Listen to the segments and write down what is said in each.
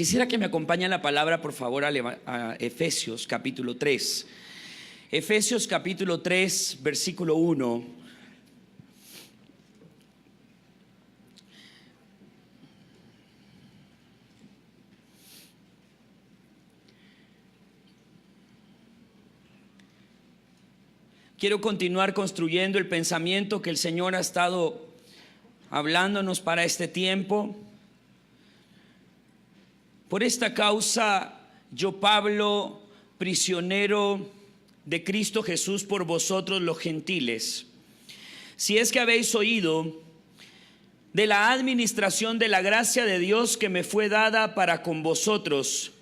Quisiera que me acompañe la palabra, por favor, a Efesios capítulo 3. Efesios capítulo 3, versículo 1. Quiero continuar construyendo el pensamiento que el Señor ha estado hablándonos para este tiempo. Por esta causa, yo, Pablo, prisionero de Cristo Jesús por vosotros los gentiles, si es que habéis oído de la administración de la gracia de Dios que me fue dada para con vosotros,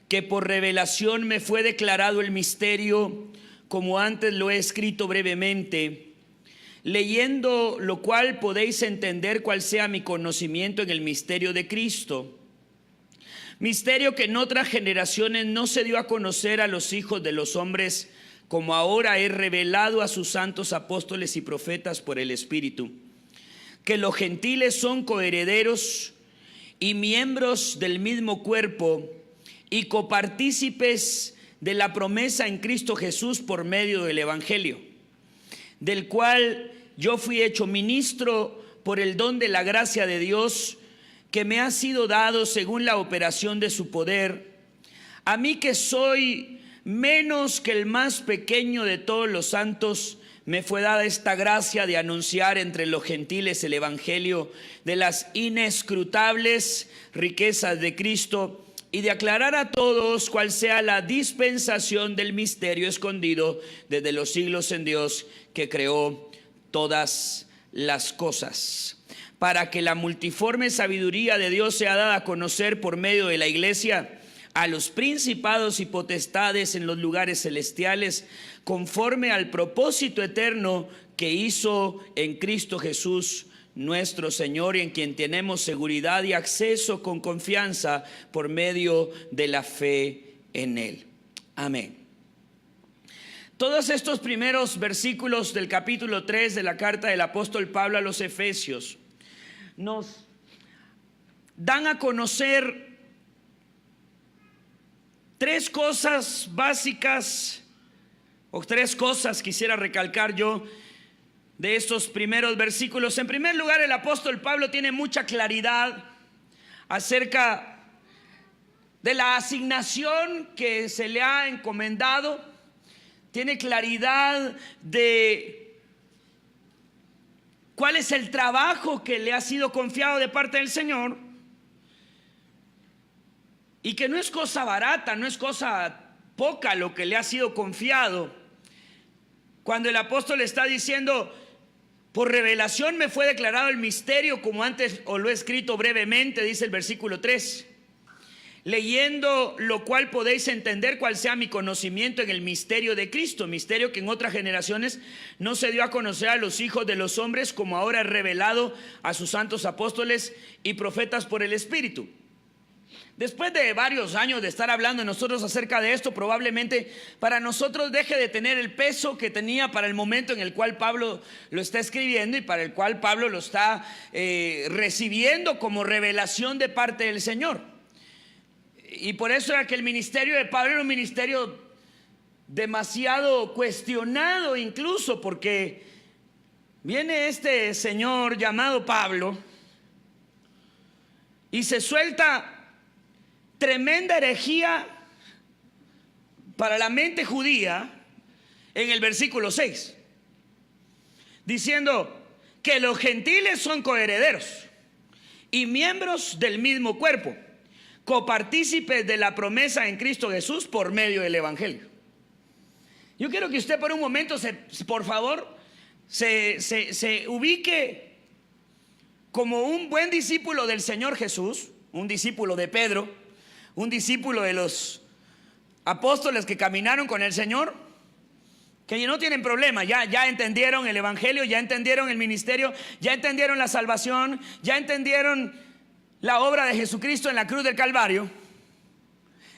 que por revelación me fue declarado el misterio, como antes lo he escrito brevemente, leyendo lo cual podéis entender cuál sea mi conocimiento en el misterio de Cristo. Misterio que en otras generaciones no se dio a conocer a los hijos de los hombres, como ahora he revelado a sus santos apóstoles y profetas por el Espíritu, que los gentiles son coherederos y miembros del mismo cuerpo y copartícipes de la promesa en Cristo Jesús por medio del Evangelio, del cual yo fui hecho ministro por el don de la gracia de Dios que me ha sido dado según la operación de su poder. A mí, que soy menos que el más pequeño de todos los santos, me fue dada esta gracia de anunciar entre los gentiles el evangelio de las inescrutables riquezas de Cristo y de aclarar a todos cuál sea la dispensación del misterio escondido desde los siglos en Dios, que creó todas las cosas, para que la multiforme sabiduría de Dios sea dada a conocer por medio de la iglesia a los principados y potestades en los lugares celestiales, conforme al propósito eterno que hizo en Cristo Jesús nuestro Señor, y en quien tenemos seguridad y acceso con confianza por medio de la fe en Él. Amén. Todos estos primeros versículos del capítulo 3 de la carta del apóstol Pablo a los Efesios nos dan a conocer tres cosas básicas, o tres cosas quisiera recalcar yo de estos primeros versículos. En primer lugar, el apóstol Pablo tiene mucha claridad acerca de la asignación que se le ha encomendado. Tiene claridad de cuál es el trabajo que le ha sido confiado de parte del Señor, y que no es cosa barata, no es cosa poca lo que le ha sido confiado. Cuando el apóstol está diciendo: por revelación me fue declarado el misterio, como antes os lo he escrito brevemente, dice el versículo 3, leyendo lo cual podéis entender cuál sea mi conocimiento en el misterio de Cristo, misterio que en otras generaciones no se dio a conocer a los hijos de los hombres, como ahora es revelado a sus santos apóstoles y profetas por el Espíritu. Después de varios años de estar hablando nosotros acerca de esto, probablemente para nosotros deje de tener el peso que tenía para el momento en el cual Pablo lo está escribiendo y para el cual Pablo lo está recibiendo como revelación de parte del Señor. Y por eso era que el ministerio de Pablo era un ministerio demasiado cuestionado, incluso porque viene este señor llamado Pablo y se suelta tremenda herejía para la mente judía en el versículo 6, diciendo que los gentiles son coherederos y miembros del mismo cuerpo, copartícipes de la promesa en Cristo Jesús por medio del Evangelio. Yo quiero que usted por un momento, por favor, se ubique como un buen discípulo del Señor Jesús, un discípulo de Pedro, un discípulo de los apóstoles que caminaron con el Señor, que no tienen problema, ya entendieron el Evangelio, ya entendieron el ministerio, ya entendieron la salvación, ya entendieron la obra de Jesucristo en la cruz del Calvario,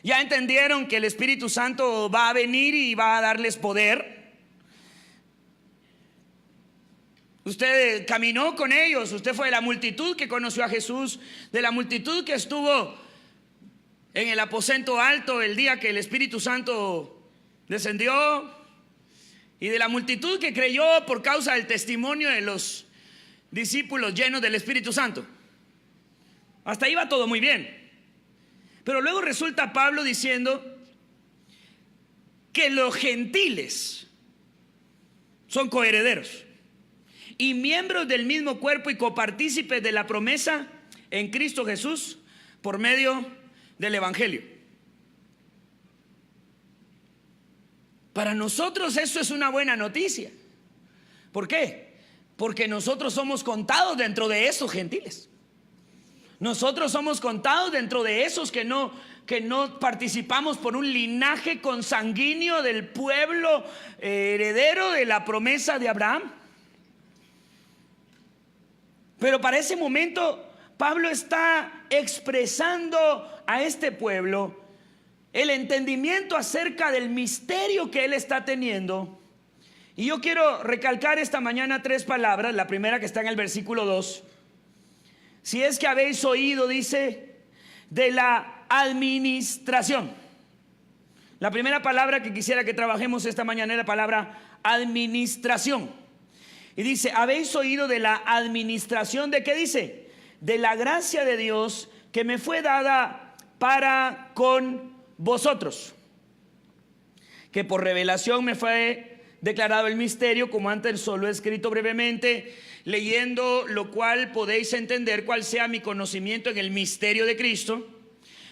ya entendieron que el Espíritu Santo va a venir y va a darles poder. Usted caminó con ellos, usted fue de la multitud que conoció a Jesús, de la multitud que estuvo en el aposento alto el día que el Espíritu Santo descendió, y de la multitud que creyó por causa del testimonio de los discípulos llenos del Espíritu Santo. Hasta ahí va todo muy bien. Pero luego resulta Pablo diciendo que los gentiles son coherederos y miembros del mismo cuerpo y copartícipes de la promesa en Cristo Jesús por medio del Evangelio. Para nosotros eso es una buena noticia. ¿Por qué? Porque nosotros somos contados dentro de esos gentiles. Nosotros somos contados dentro de esos que no participamos por un linaje consanguíneo del pueblo heredero de la promesa de Abraham. Pero para ese momento Pablo está expresando a este pueblo el entendimiento acerca del misterio que él está teniendo. Y yo quiero recalcar esta mañana 3 palabras. La primera, que está en el versículo 2. Si es que habéis oído, dice, de la administración. La primera palabra que quisiera que trabajemos esta mañana es la palabra administración. Y dice, habéis oído de la administración de, ¿qué dice? De la gracia de Dios que me fue dada para con vosotros, que por revelación me fue declarado el misterio, como antes solo he escrito brevemente, leyendo lo cual podéis entender cuál sea mi conocimiento en el misterio de Cristo,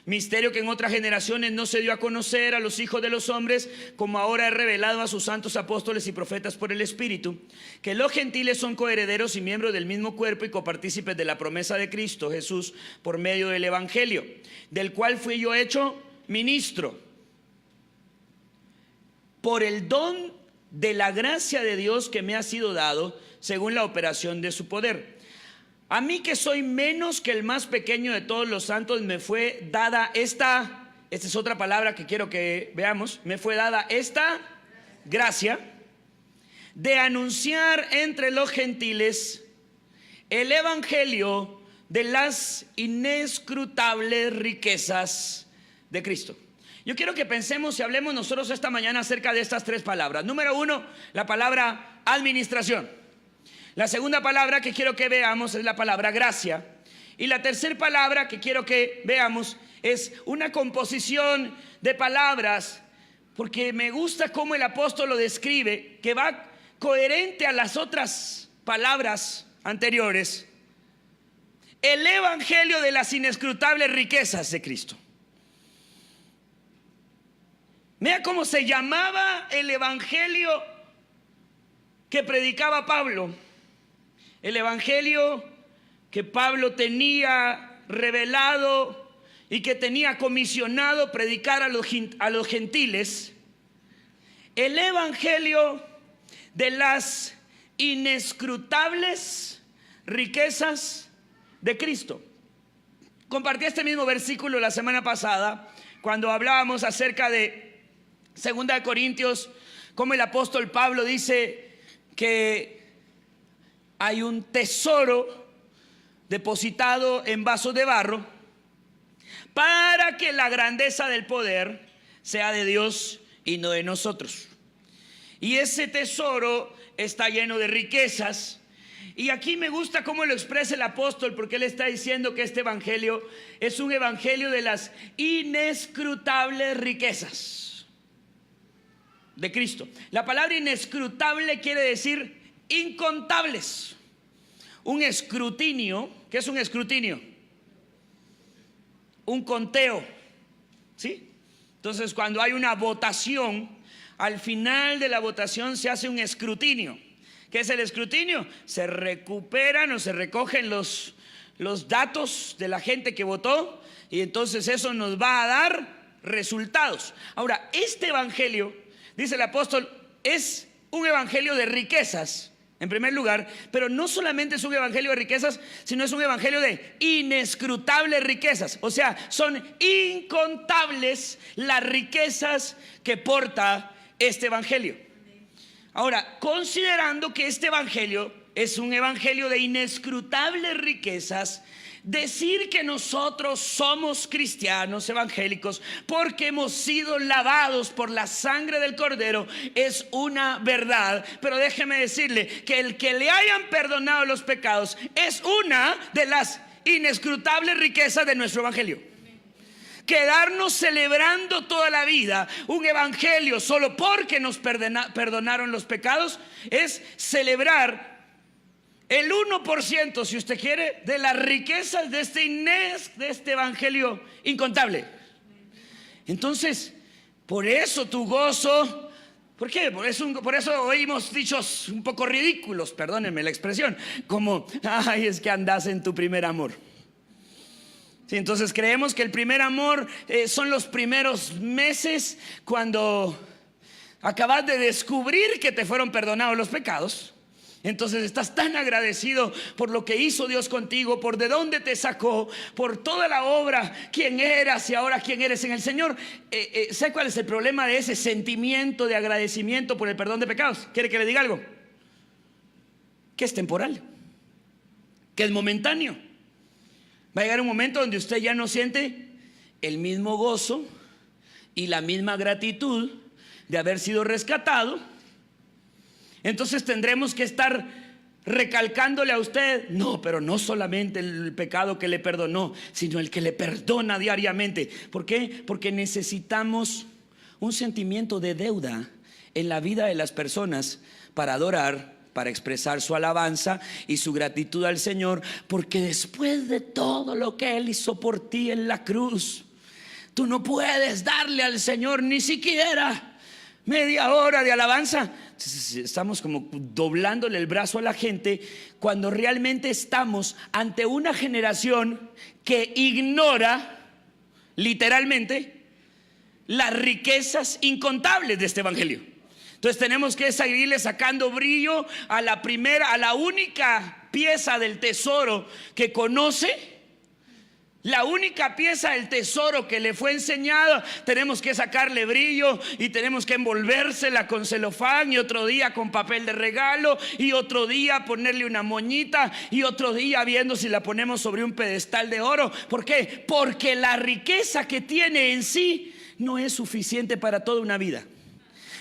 misterio que en otras generaciones no se dio a conocer a los hijos de los hombres, como ahora he revelado a sus santos apóstoles y profetas por el Espíritu, que los gentiles son coherederos y miembros del mismo cuerpo y copartícipes de la promesa de Cristo Jesús por medio del Evangelio, del cual fui yo hecho ministro por el don de la gracia de Dios que me ha sido dado según la operación de su poder. A mí, que soy menos que el más pequeño de todos los santos, me fue dada esta es otra palabra que quiero que veamos, me fue dada esta gracia de anunciar entre los gentiles el evangelio de las inescrutables riquezas de Cristo. Yo quiero que pensemos y hablemos nosotros esta mañana acerca de estas 3 palabras. Número 1, la palabra administración. La segunda palabra que quiero que veamos es la palabra gracia. Y la tercera palabra que quiero que veamos es una composición de palabras, porque me gusta cómo el apóstol lo describe, que va coherente a las otras palabras anteriores. El evangelio de las inescrutables riquezas de Cristo. Vea cómo se llamaba el evangelio que predicaba Pablo. El evangelio que Pablo tenía revelado y que tenía comisionado predicar a los gentiles. El evangelio de las inescrutables riquezas de Cristo. Compartí este mismo versículo la semana pasada cuando hablábamos acerca de 2 Corintios, como el apóstol Pablo dice que hay un tesoro depositado en vasos de barro para que la grandeza del poder sea de Dios y no de nosotros. Y ese tesoro está lleno de riquezas. Y aquí me gusta cómo lo expresa el apóstol, porque él está diciendo que este evangelio es un evangelio de las inescrutables riquezas de Cristo. La palabra inescrutable quiere decir incontables. Un escrutinio, ¿qué es un escrutinio? Un conteo, ¿sí? Entonces, cuando hay una votación, al final de la votación se hace un escrutinio. ¿Qué es el escrutinio? Se recuperan o se recogen los datos de la gente que votó, y entonces eso nos va a dar resultados. Ahora, este evangelio, dice el apóstol, es un evangelio de riquezas, en primer lugar, pero no solamente es un evangelio de riquezas, sino es un evangelio de inescrutables riquezas. O sea, son incontables las riquezas que porta este evangelio. Ahora, considerando que este evangelio es un evangelio de inescrutables riquezas. Decir que nosotros somos cristianos evangélicos porque hemos sido lavados por la sangre del Cordero es una verdad, pero déjeme decirle que el que le hayan perdonado los pecados es una de las inescrutables riquezas de nuestro evangelio. Quedarnos celebrando toda la vida un evangelio solo porque nos perdonaron los pecados es celebrar el 1%, si usted quiere, de las riquezas de este evangelio incontable. Entonces, por eso tu gozo, ¿por qué? Por eso oímos dichos un poco ridículos, perdónenme la expresión, como, ay, es que andas en tu primer amor. Sí, entonces creemos que el primer amor son los primeros meses cuando acabas de descubrir que te fueron perdonados los pecados. Entonces estás tan agradecido por lo que hizo Dios contigo, por de dónde te sacó, por toda la obra, quién eras y ahora quién eres en el Señor. ¿Sabe cuál es el problema de ese sentimiento de agradecimiento por el perdón de pecados? ¿Quiere que le diga algo? Que es temporal, que es momentáneo. Va a llegar un momento donde usted ya no siente el mismo gozo y la misma gratitud de haber sido rescatado. Entonces tendremos que estar recalcándole a usted, no, pero no solamente el pecado que le perdonó, sino el que le perdona diariamente. ¿Por qué? Porque necesitamos un sentimiento de deuda en la vida de las personas para adorar, para expresar su alabanza y su gratitud al Señor, porque después de todo lo que Él hizo por ti en la cruz, tú no puedes darle al Señor ni siquiera media hora de alabanza. Estamos como doblándole el brazo a la gente cuando realmente estamos ante una generación que ignora literalmente las riquezas incontables de este evangelio. Entonces tenemos que seguirle sacando brillo a la única pieza del tesoro que conoce. La única pieza del tesoro que le fue enseñada, tenemos que sacarle brillo y tenemos que envolvérsela con celofán y otro día con papel de regalo y otro día ponerle una moñita y otro día viendo si la ponemos sobre un pedestal de oro. ¿Por qué? Porque la riqueza que tiene en sí no es suficiente para toda una vida.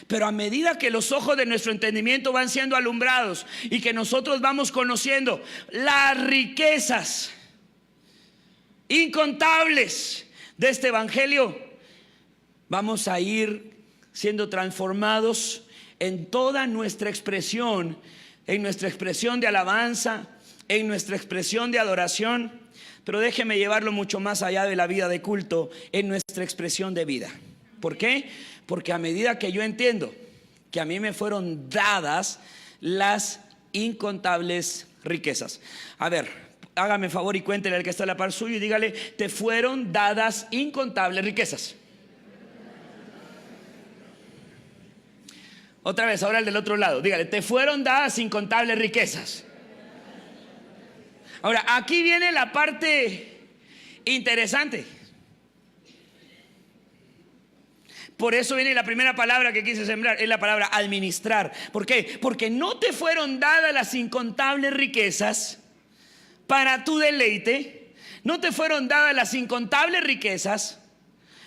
Pero a medida que los ojos de nuestro entendimiento van siendo alumbrados y que nosotros vamos conociendo las riquezas incontables de este evangelio, vamos a ir siendo transformados en toda nuestra expresión, en nuestra expresión de alabanza, en nuestra expresión de adoración. Pero déjeme llevarlo mucho más allá de la vida de culto, en nuestra expresión de vida. ¿Por qué? Porque a medida que yo entiendo que a mí me fueron dadas las incontables riquezas. A ver, hágame favor y cuéntele al que está a la par suyo y dígale: te fueron dadas incontables riquezas. Otra vez, ahora el del otro lado, dígale: te fueron dadas incontables riquezas. Ahora, aquí viene la parte interesante. Por eso viene la primera palabra que quise sembrar, es la palabra administrar. ¿Por qué? Porque no te fueron dadas las incontables riquezas para tu deleite, no te fueron dadas las incontables riquezas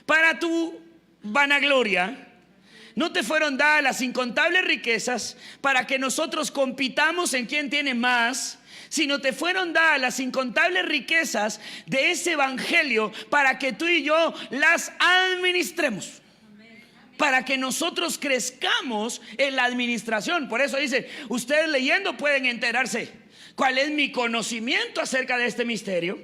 para tu vanagloria, no te fueron dadas las incontables riquezas para que nosotros compitamos en quién tiene más, sino te fueron dadas las incontables riquezas de ese evangelio para que tú y yo las administremos, para que nosotros crezcamos en la administración. Por eso dice, ustedes leyendo pueden enterarse cuál es mi conocimiento acerca de este misterio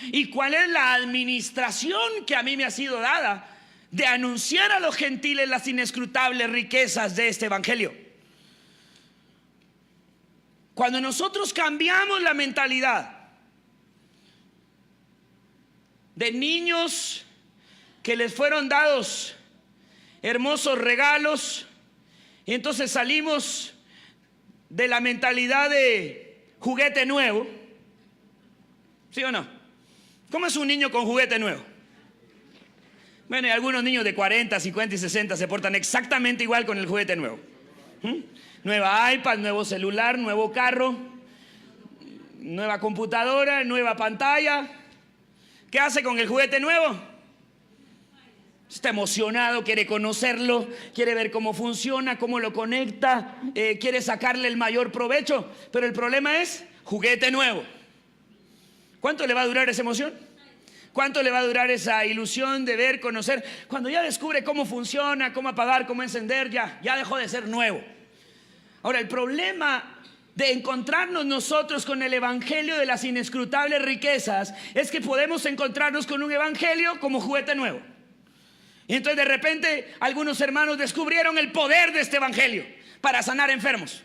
y cuál es la administración que a mí me ha sido dada de anunciar a los gentiles las inescrutables riquezas de este evangelio. Cuando nosotros cambiamos la mentalidad de niños que les fueron dados hermosos regalos, y entonces salimos de la mentalidad de juguete nuevo, ¿sí o no? ¿Cómo es un niño con juguete nuevo? Bueno, y algunos niños de 40, 50 y 60 se portan exactamente igual con el juguete nuevo. Nueva iPad, nuevo celular, nuevo carro, nueva computadora, nueva pantalla. ¿Qué hace con el juguete nuevo? Está emocionado, quiere conocerlo, quiere ver cómo funciona, cómo lo conecta, quiere sacarle el mayor provecho. Pero el problema es juguete nuevo. ¿Cuánto le va a durar esa emoción? ¿Cuánto le va a durar esa ilusión de ver, conocer? Cuando ya descubre cómo funciona, cómo apagar, cómo encender, ya dejó de ser nuevo. Ahora, el problema de encontrarnos nosotros con el evangelio de las inescrutables riquezas es que podemos encontrarnos con un evangelio como juguete nuevo. Y entonces de repente algunos hermanos descubrieron el poder de este evangelio para sanar enfermos,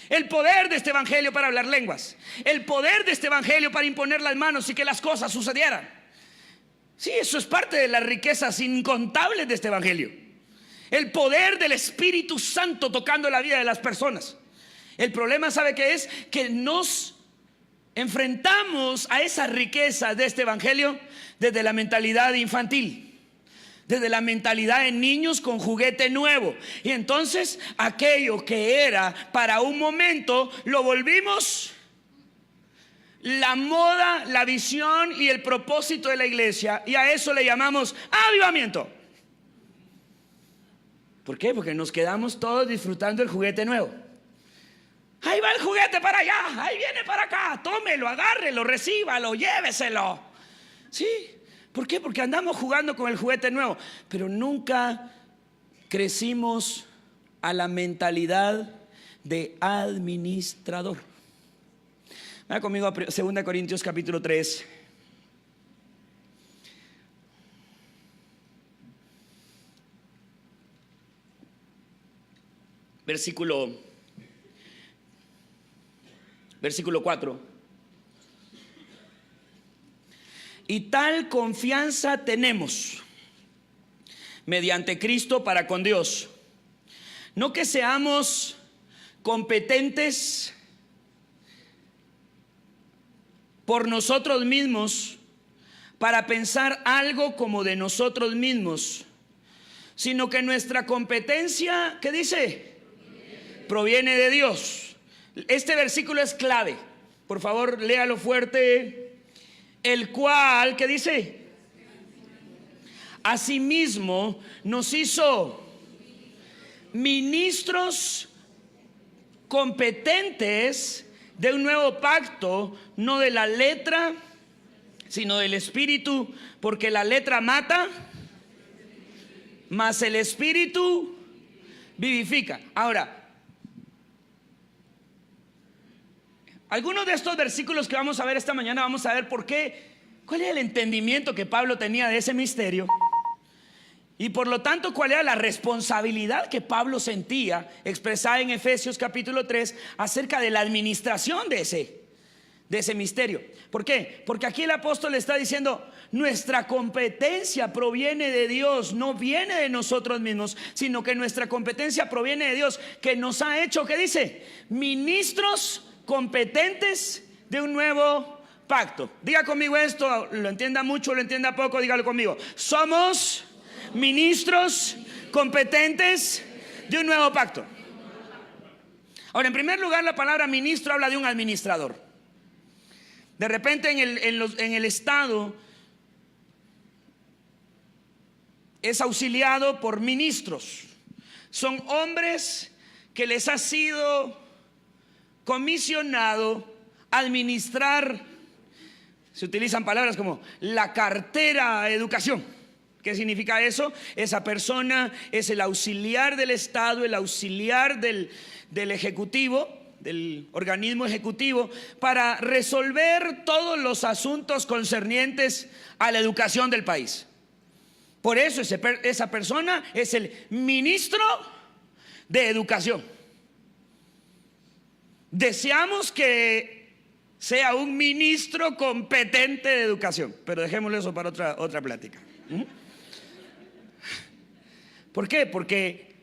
el poder de este evangelio para hablar lenguas, el poder de este evangelio para imponer las manos y que las cosas sucedieran. Sí, eso es parte de las riquezas incontables de este evangelio. El poder del Espíritu Santo tocando la vida de las personas. El problema, ¿sabe qué es? Que nos enfrentamos a esas riquezas de este evangelio desde la mentalidad infantil, desde la mentalidad de niños con juguete nuevo. Y entonces aquello que era para un momento lo volvimos la moda, la visión y el propósito de la iglesia, y a eso le llamamos avivamiento. ¿Por qué? Porque nos quedamos todos disfrutando el juguete nuevo. Ahí va el juguete para allá, ahí viene para acá, tómelo, agárrelo, recíbalo, lléveselo. Sí, ¿por qué? Porque andamos jugando con el juguete nuevo, pero nunca crecimos a la mentalidad de administrador. Vaya conmigo a 2 Corintios capítulo 3. Versículo 4. Y tal confianza tenemos mediante Cristo para con Dios. No que seamos competentes por nosotros mismos para pensar algo como de nosotros mismos, sino que nuestra competencia, ¿qué dice? Proviene de Dios. Este versículo es clave. Por favor, léalo fuerte. El cual, ¿qué dice? Asimismo nos hizo ministros competentes de un nuevo pacto, no de la letra, sino del Espíritu, porque la letra mata, mas el Espíritu vivifica. Ahora, algunos de estos versículos que vamos a ver esta mañana, vamos a ver por qué, cuál es el entendimiento que Pablo tenía de ese misterio. Y por lo tanto, ¿cuál era la responsabilidad que Pablo sentía expresada en Efesios capítulo 3 acerca de la administración de ese misterio? ¿Por qué? Porque aquí el apóstol está diciendo, nuestra competencia proviene de Dios, no viene de nosotros mismos, sino que nuestra competencia proviene de Dios, que nos ha hecho, ¿qué dice? Ministros competentes de un nuevo pacto. Diga conmigo esto, lo entienda mucho, lo entienda poco, dígalo conmigo. Somos ministros competentes de un nuevo pacto. Ahora, en primer lugar, la palabra ministro habla de un administrador. De repente en el Estado es auxiliado por ministros. Son hombres que les ha sido comisionado a administrar, se utilizan palabras como la cartera de educación. ¿Qué significa eso? Esa persona es el auxiliar del Estado, el auxiliar del Ejecutivo, del organismo ejecutivo, para resolver todos los asuntos concernientes a la educación del país. Por eso esa persona es el ministro de educación. Deseamos que sea un ministro competente de educación, pero dejémoslo eso para otra plática. ¿Por qué? Porque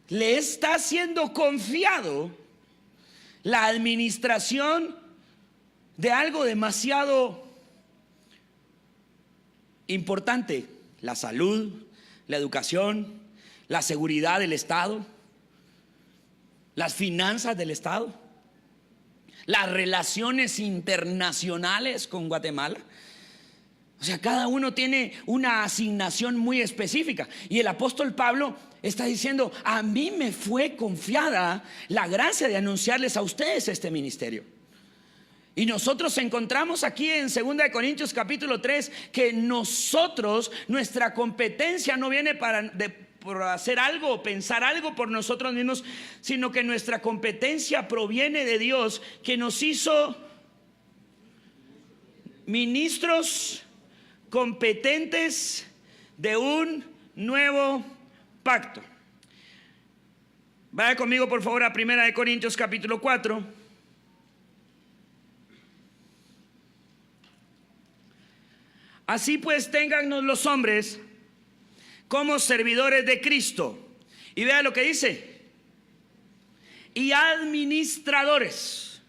le está siendo confiado la administración de algo demasiado importante: la salud, la educación, la seguridad del Estado, las finanzas del Estado. las relaciones internacionales con Guatemala. O sea, cada uno tiene una asignación muy específica. Y el apóstol Pablo está diciendo: a mí me fue confiada la gracia de anunciarles a ustedes este ministerio. Y nosotros encontramos aquí en 2 Corintios capítulo 3 que nosotros, nuestra competencia no viene por hacer algo o pensar algo por nosotros mismos, sino que nuestra competencia proviene de Dios, que nos hizo ministros competentes de un nuevo pacto. Vaya conmigo por favor a 1 Corintios capítulo 4. Así pues, téngannos los hombres como servidores de Cristo. Y vea lo que dice: y administradores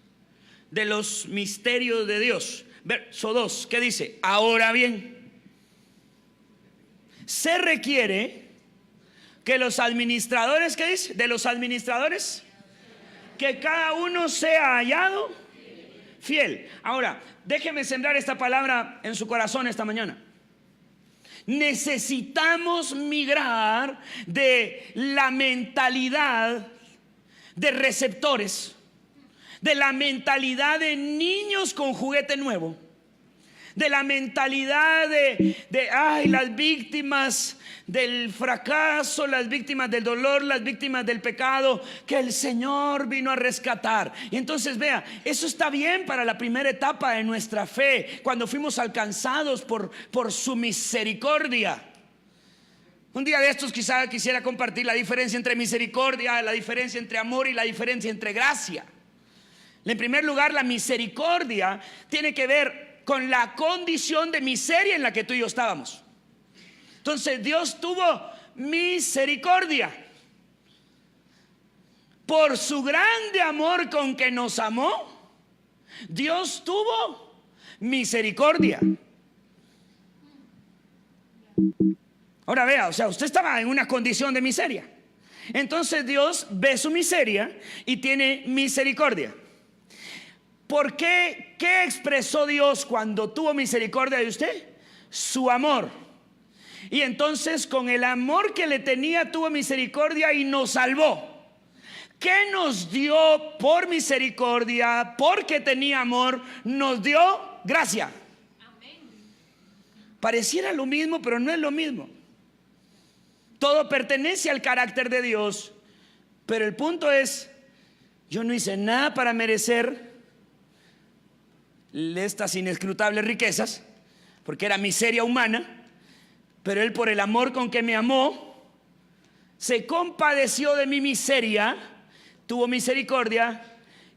de los misterios de Dios. Verso 2, ¿qué dice? Ahora bien, se requiere que los administradores, ¿qué dice? De los administradores, que cada uno sea hallado fiel. Ahora, déjeme sembrar esta palabra en su corazón esta mañana. Necesitamos migrar de la mentalidad de receptores, de la mentalidad de niños con juguete nuevo, de la mentalidad de las víctimas del fracaso, las víctimas del dolor, las víctimas del pecado, que el Señor vino a rescatar. Y entonces vea, eso está bien para la primera etapa de nuestra fe, cuando fuimos alcanzados por su misericordia. Un día de estos quizá quisiera compartir la diferencia entre misericordia, la diferencia entre amor y la diferencia entre gracia. En primer lugar, la misericordia tiene que ver con la condición de miseria en la que tú y yo estábamos. Entonces Dios tuvo misericordia por su grande amor con que nos amó. Dios tuvo misericordia. Ahora vea, o sea, usted estaba en una condición de miseria. Entonces Dios ve su miseria y tiene misericordia. ¿Por qué? ¿Qué expresó Dios cuando tuvo misericordia de usted? Su amor. Y entonces con el amor que le tenía tuvo misericordia y nos salvó. ¿Qué nos dio por misericordia? Porque tenía amor, nos dio gracia. Amén. Pareciera lo mismo, pero no es lo mismo. Todo pertenece al carácter de Dios, pero el punto es: yo no hice nada para merecer estas inescrutables riquezas, porque era miseria humana, pero Él, por el amor con que me amó, se compadeció de mi miseria, tuvo misericordia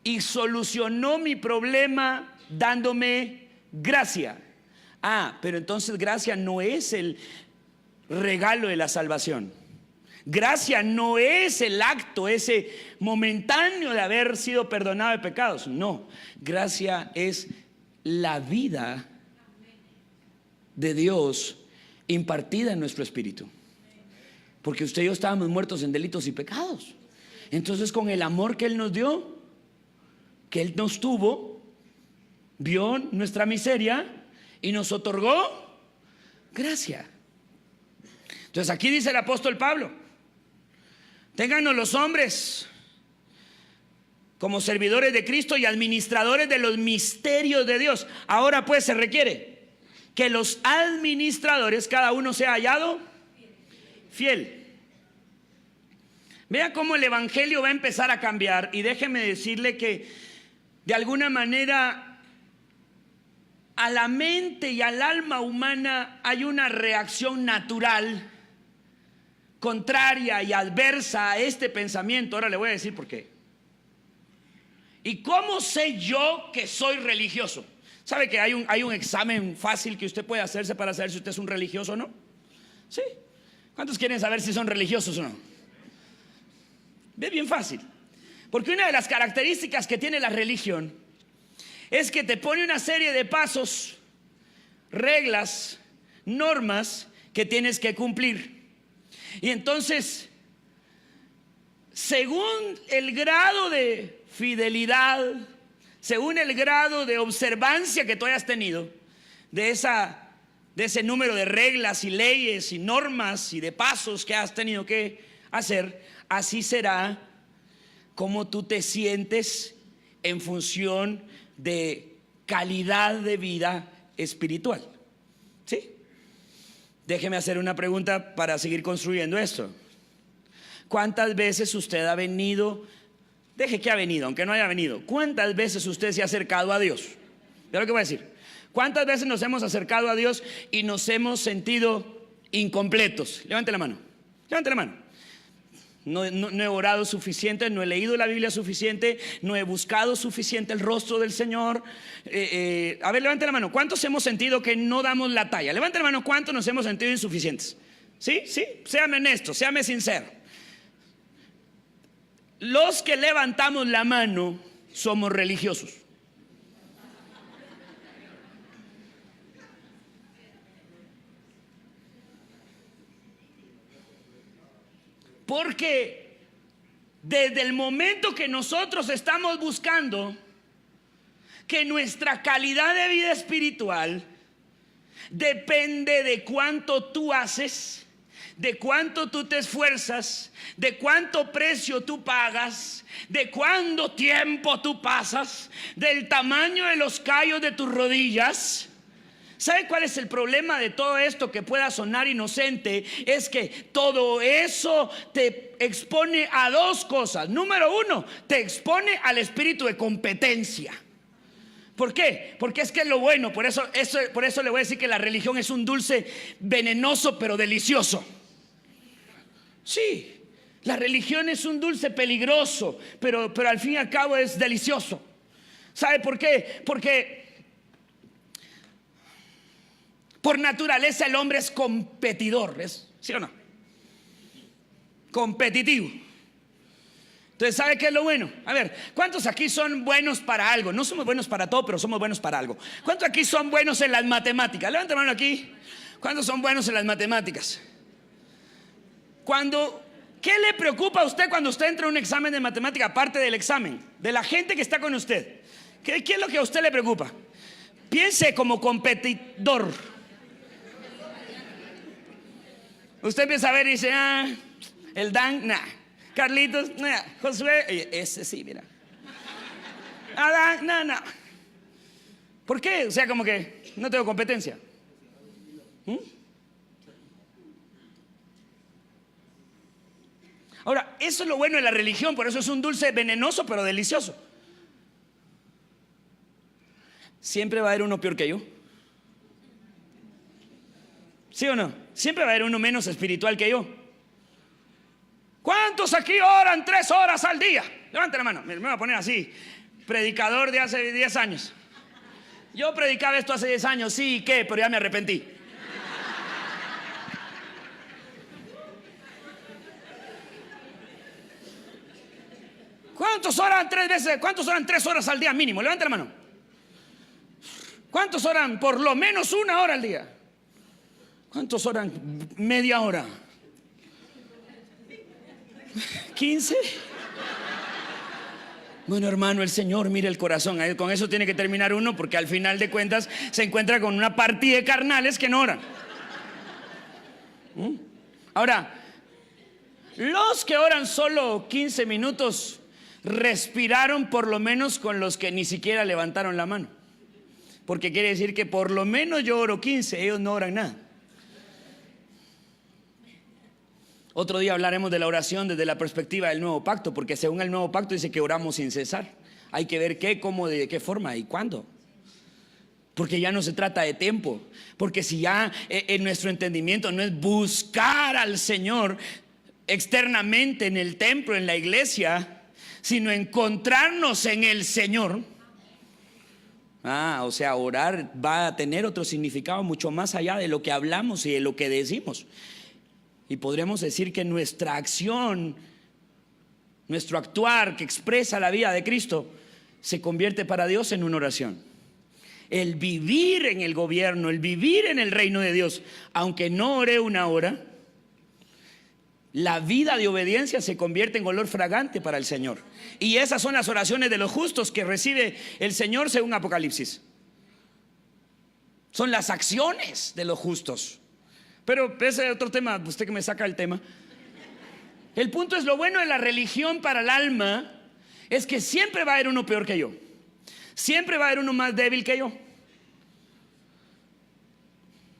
y solucionó mi problema dándome gracia. Pero entonces gracia no es el regalo de la salvación. Gracia no es el acto ese momentáneo de haber sido perdonado de pecados. No, gracia es la vida de Dios impartida en nuestro espíritu. Porque usted y yo estábamos muertos en delitos y pecados. Entonces, con el amor que Él nos dio, que Él nos tuvo, vio nuestra miseria y nos otorgó gracia. Entonces aquí dice el apóstol Pablo: téngannos los hombres como servidores de Cristo y administradores de los misterios de Dios. Ahora pues se requiere que los administradores, cada uno sea hallado fiel. Vea cómo el evangelio va a empezar a cambiar. Y déjeme decirle que de alguna manera a la mente y al alma humana hay una reacción natural contraria y adversa a este pensamiento. Ahora le voy a decir por qué. ¿Y cómo sé yo que soy religioso? ¿Sabe que hay un examen fácil que usted puede hacerse para saber si usted es un religioso o no? ¿Sí? ¿Cuántos quieren saber si son religiosos o no? Es bien fácil. Porque una de las características que tiene la religión es que te pone una serie de pasos, reglas, normas que tienes que cumplir. Y entonces, según el grado de fidelidad, según el grado de observancia que tú hayas tenido de ese número de reglas y leyes y normas y de pasos que has tenido que hacer, así será como tú te sientes en función de calidad de vida espiritual. ¿Sí? Déjeme hacer una pregunta para seguir construyendo esto. ¿Cuántas veces usted ha venido? Deje que ha venido, aunque no haya venido. ¿Cuántas veces usted se ha acercado a Dios? ¿Ve lo que voy a decir? ¿Cuántas veces nos hemos acercado a Dios y nos hemos sentido incompletos? Levante la mano. Levante la mano. No he orado suficiente, no he leído la Biblia suficiente, no he buscado suficiente el rostro del Señor. A ver, levante la mano. ¿Cuántos hemos sentido que no damos la talla? Levante la mano. ¿Cuántos nos hemos sentido insuficientes? ¿Sí? ¿Sí? Séame honesto, séame sincero. Los que levantamos la mano somos religiosos. Porque desde el momento que nosotros estamos buscando que nuestra calidad de vida espiritual depende de cuánto tú haces, de cuánto tú te esfuerzas, de cuánto precio tú pagas, de cuánto tiempo tú pasas, del tamaño de los callos de tus rodillas. ¿Sabe cuál es el problema de todo esto que pueda sonar inocente? Es que todo eso te expone a dos cosas. Número uno, te expone al espíritu de competencia. ¿Por qué? Porque es que es lo bueno. Por eso le voy a decir que la religión es un dulce venenoso pero delicioso. Sí, la religión es un dulce peligroso, pero al fin y al cabo es delicioso. ¿Sabe por qué? Porque por naturaleza el hombre es competidor, ¿sí o no? Competitivo. Entonces, ¿sabe qué es lo bueno? A ver, ¿cuántos aquí son buenos para algo? No somos buenos para todo, pero somos buenos para algo. ¿Cuántos aquí son buenos en las matemáticas? Levanta la mano aquí. ¿Cuántos son buenos en las matemáticas? ¿Qué le preocupa a usted cuando usted entra a un examen de matemática, aparte del examen? De la gente que está con usted. ¿Qué es lo que a usted le preocupa? Piense como competidor. Usted empieza a ver y dice, el Dan, nah. Carlitos, nah. Josué, ese sí, mira. Adán, nah. ¿Por qué? O sea, como que no tengo competencia. Ahora, eso es lo bueno de la religión, por eso es un dulce venenoso pero delicioso. Siempre va a haber uno peor que yo. ¿Sí o no? Siempre va a haber uno menos espiritual que yo. ¿Cuántos aquí oran 3 horas al día? Levante la mano, me voy a poner así. Predicador de hace 10 años. Yo predicaba esto hace 10 años, sí, ¿qué? Pero ya me arrepentí. ¿Cuántos oran 3 veces? ¿Cuántos oran 3 horas al día mínimo? Levante la mano. ¿Cuántos oran por lo menos 1 hora al día? ¿Cuántos oran media hora? ¿15? Bueno, hermano, el Señor mira el corazón. Con eso tiene que terminar uno, porque al final de cuentas se encuentra con una partida de carnales que no oran. Ahora, los que oran solo 15 minutos respiraron por lo menos con los que ni siquiera levantaron la mano. Porque quiere decir que por lo menos yo oro 15, ellos no oran nada. Otro día hablaremos de la oración desde la perspectiva del nuevo pacto, porque según el nuevo pacto dice que oramos sin cesar. Hay que ver qué, cómo, de qué forma y cuándo. Porque ya no se trata de tiempo. Porque si ya en nuestro entendimiento no es buscar al Señor externamente en el templo, en la iglesia, sino encontrarnos en el Señor. O sea, orar va a tener otro significado mucho más allá de lo que hablamos y de lo que decimos. Y podremos decir que nuestra acción, nuestro actuar que expresa la vida de Cristo, se convierte para Dios en una oración. El vivir en el gobierno, el vivir en el reino de Dios, aunque no oré 1 hora, la vida de obediencia se convierte en olor fragante para el Señor. Y esas son las oraciones de los justos que recibe el Señor según Apocalipsis. Son las acciones de los justos. Pero ese es otro tema, usted que me saca el tema. El punto es, lo bueno de la religión para el alma es que siempre va a haber uno peor que yo. Siempre va a haber uno más débil que yo.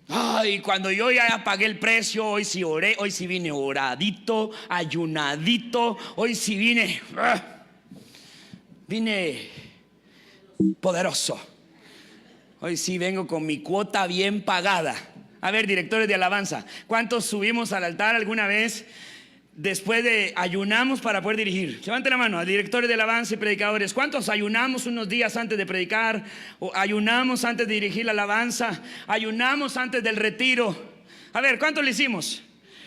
Ay, cuando yo ya pagué el precio, hoy sí oré, hoy sí vine oradito, ayunadito, hoy sí vine poderoso. Hoy sí vengo con mi cuota bien pagada. A ver, directores de alabanza, ¿cuántos subimos al altar alguna vez después de ayunamos para poder dirigir? Levanten la mano, a directores de alabanza y predicadores. ¿Cuántos ayunamos unos días antes de predicar? ¿O ayunamos antes de dirigir la alabanza? ¿Ayunamos antes del retiro? A ver, ¿cuántos lo hicimos?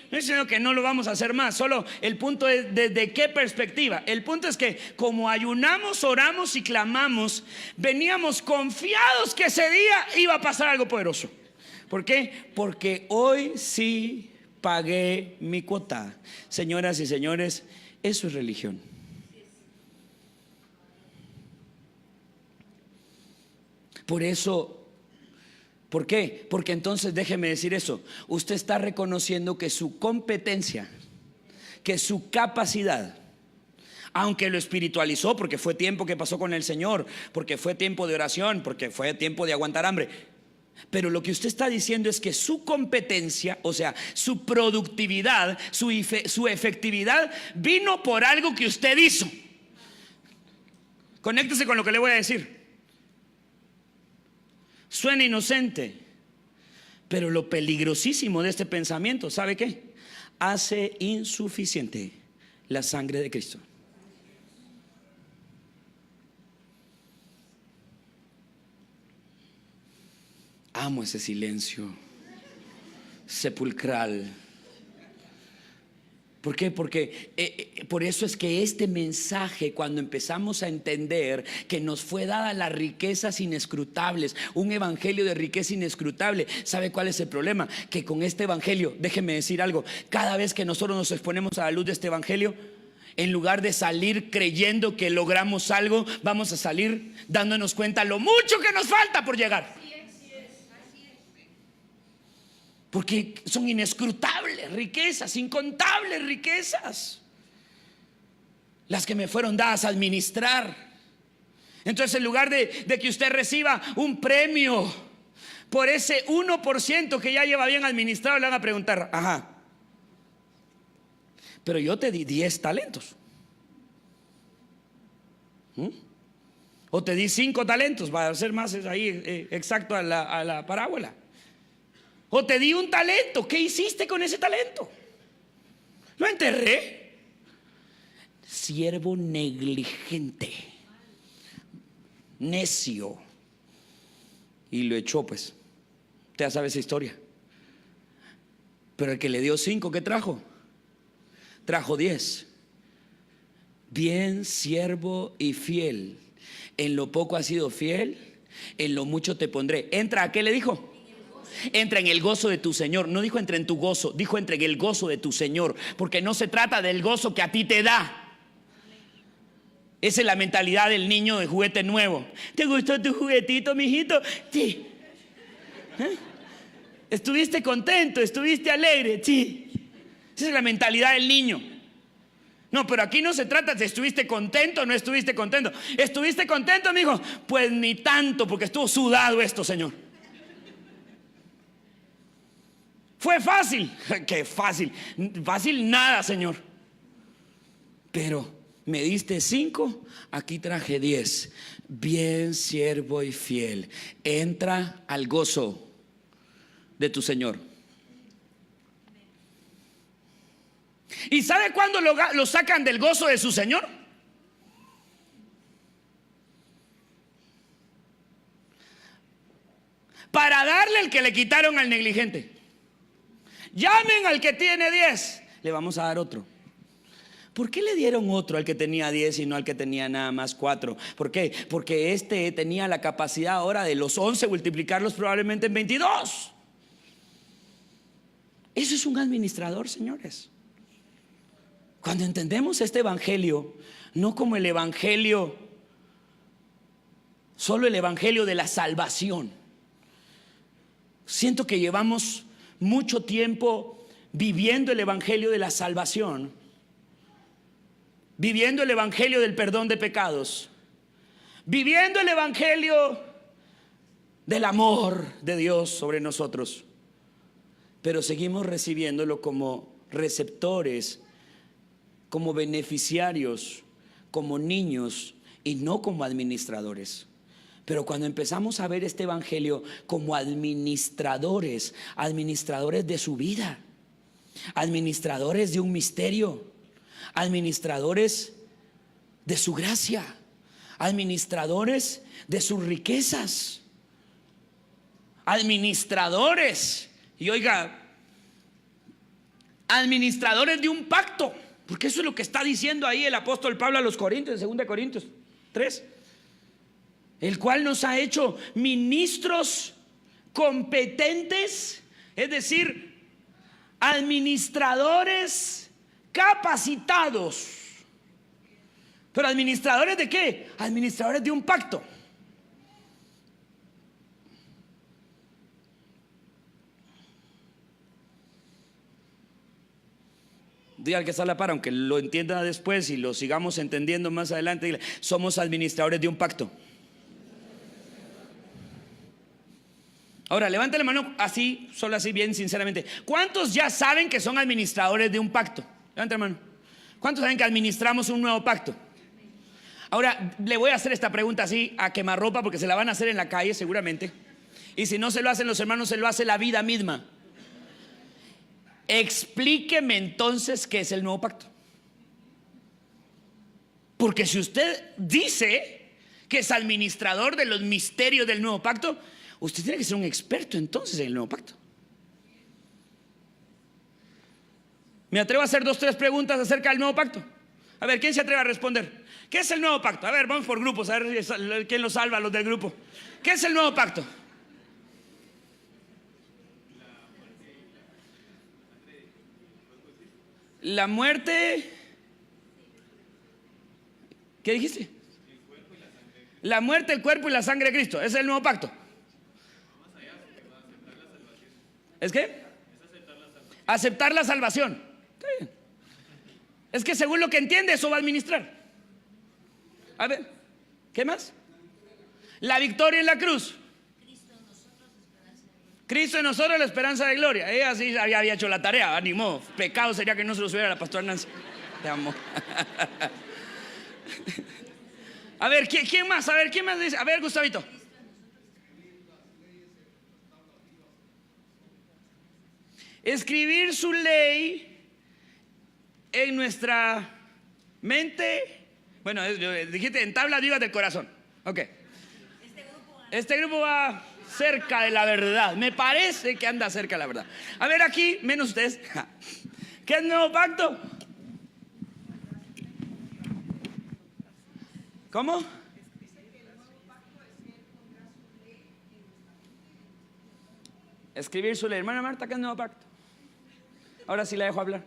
No estoy diciendo que no lo vamos a hacer más, solo el punto es desde qué perspectiva. El punto es que como ayunamos, oramos y clamamos, veníamos confiados que ese día iba a pasar algo poderoso. ¿Por qué? Porque hoy sí pagué mi cuota. Señoras y señores, eso es religión. Por eso, ¿por qué? Porque entonces déjeme decir eso. Usted está reconociendo que su competencia, que su capacidad, aunque lo espiritualizó porque fue tiempo que pasó con el Señor, porque fue tiempo de oración, porque fue tiempo de aguantar hambre, pero lo que usted está diciendo es que su competencia, o sea, su productividad, su efectividad vino por algo que usted hizo. Conéctese con lo que le voy a decir. Suena inocente, pero lo peligrosísimo de este pensamiento, ¿sabe qué? Hace insuficiente la sangre de Cristo. Amo ese silencio sepulcral. ¿Por qué? Porque por eso es que este mensaje, cuando empezamos a entender que nos fue dada las riquezas inescrutables, un evangelio de riqueza inescrutable, ¿sabe cuál es el problema? Que con este evangelio, déjeme decir algo, cada vez que nosotros nos exponemos a la luz de este evangelio, en lugar de salir creyendo que logramos algo, vamos a salir dándonos cuenta lo mucho que nos falta por llegar. Porque son inescrutables riquezas, incontables riquezas, las que me fueron dadas a administrar. Entonces, en lugar de que usted reciba un premio por ese 1% que ya lleva bien administrado, le van a preguntar: ajá, pero yo te di 10 talentos. O te di 5 talentos, para ser más ahí exacto a la parábola. O te di un talento, ¿qué hiciste con ese talento? Lo enterré. Siervo negligente, necio. Y lo echó, pues. Usted ya sabe esa historia. Pero el que le dio 5, ¿qué trajo? Trajo 10. Bien, siervo y fiel. En lo poco has sido fiel, en lo mucho te pondré. Entra, ¿a qué le dijo? Entra en el gozo de tu Señor. No dijo entra en tu gozo, dijo entra en el gozo de tu Señor. Porque no se trata del gozo que a ti te da. Esa es la mentalidad del niño de juguete nuevo. ¿Te gustó tu juguetito, mijito? Sí. ¿Estuviste contento? ¿Estuviste alegre? Sí. Esa es la mentalidad del niño. No, pero aquí no se trata de estuviste contento o no estuviste contento. ¿Estuviste contento, mijo? Pues ni tanto, porque estuvo sudado esto, Señor. Fue fácil. Qué fácil. Fácil nada, Señor. Pero me diste 5, aquí traje 10. Bien, siervo y fiel. Entra al gozo de tu Señor. ¿Y sabe cuándo lo sacan del gozo de su Señor? Para darle el que le quitaron al negligente. Llamen al que tiene 10, le vamos a dar otro. ¿Por qué le dieron otro al que tenía 10 y no al que tenía nada más 4? ¿Por qué? Porque este tenía la capacidad ahora de los 11 multiplicarlos probablemente en 22. Eso es un administrador, señores. Cuando entendemos este evangelio, no como el evangelio, solo el evangelio de la salvación. Siento que llevamos mucho tiempo viviendo el evangelio de la salvación, viviendo el evangelio del perdón de pecados, viviendo el evangelio del amor de Dios sobre nosotros, pero seguimos recibiéndolo como receptores, como beneficiarios, como niños y no como administradores. Pero cuando empezamos a ver este evangelio como administradores, administradores de su vida, administradores de un misterio, administradores de su gracia, administradores de sus riquezas, administradores, y oiga, administradores de un pacto, porque eso es lo que está diciendo ahí el apóstol Pablo a los Corintios, en 2 Corintios 3, el cual nos ha hecho ministros competentes, es decir, administradores capacitados. ¿Pero administradores de qué? Administradores de un pacto. Diga al que está a la par, aunque lo entienda después y lo sigamos entendiendo más adelante, dile, somos administradores de un pacto. Ahora, levante la mano así, solo así, bien sinceramente. ¿Cuántos ya saben que son administradores de un pacto? Levante la mano. ¿Cuántos saben que administramos un nuevo pacto? Ahora, le voy a hacer esta pregunta así a quemarropa, porque se la van a hacer en la calle seguramente. Y si no se lo hacen los hermanos, se lo hace la vida misma. Explíqueme entonces qué es el nuevo pacto. Porque si usted dice que es administrador de los misterios del nuevo pacto, usted tiene que ser un experto entonces en el nuevo pacto. Me atrevo a hacer 2 o 3 preguntas acerca del nuevo pacto. A ver, ¿quién se atreve a responder? ¿Qué es el nuevo pacto? A ver, vamos por grupos, a ver quién lo salva, los del grupo. ¿Qué es el nuevo pacto? La muerte. ¿Qué dijiste? La muerte, el cuerpo y la sangre de Cristo. Ese es el nuevo pacto. ¿Es qué? Aceptar la salvación. Está bien. Es que según lo que entiende, eso va a administrar. A ver, ¿qué más? La victoria en la cruz. Cristo en nosotros, la esperanza de gloria. Ella sí había hecho la tarea, animó. Pecado sería que no se lo subiera la pastora Nancy. Te amo. A ver, ¿quién más? A ver, ¿quién más dice? A ver, Gustavito. Escribir su ley en nuestra mente. Bueno, dijiste en tablas vivas del corazón. Ok. Este grupo va cerca de la verdad. Me parece que anda cerca de la verdad. A ver aquí, menos ustedes. ¿Qué es el nuevo pacto? ¿Cómo? Escribir su ley. Hermana Marta, ¿qué es el nuevo pacto? Ahora sí la dejo hablar.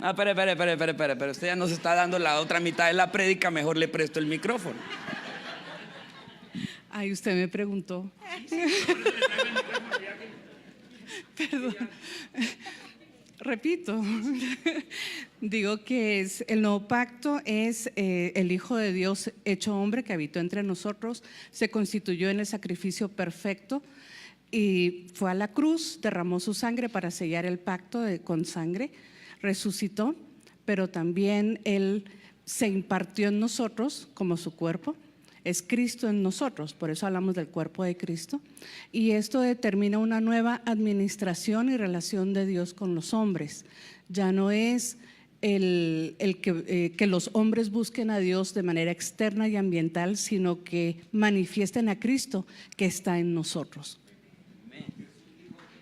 Ah, espera, usted ya nos está dando la otra mitad de la prédica, mejor le presto el micrófono. Ay, usted me preguntó. Perdón. Repito. Digo que el nuevo pacto es el Hijo de Dios hecho hombre que habitó entre nosotros, se constituyó en el sacrificio perfecto y fue a la cruz, derramó su sangre para sellar el pacto con sangre. Resucitó, pero también Él se impartió en nosotros como su cuerpo. Es Cristo en nosotros, por eso hablamos del cuerpo de Cristo. Y esto determina una nueva administración y relación de Dios con los hombres. Ya no es que los hombres busquen a Dios de manera externa y ambiental, sino que manifiesten a Cristo que está en nosotros. Espere, un momento.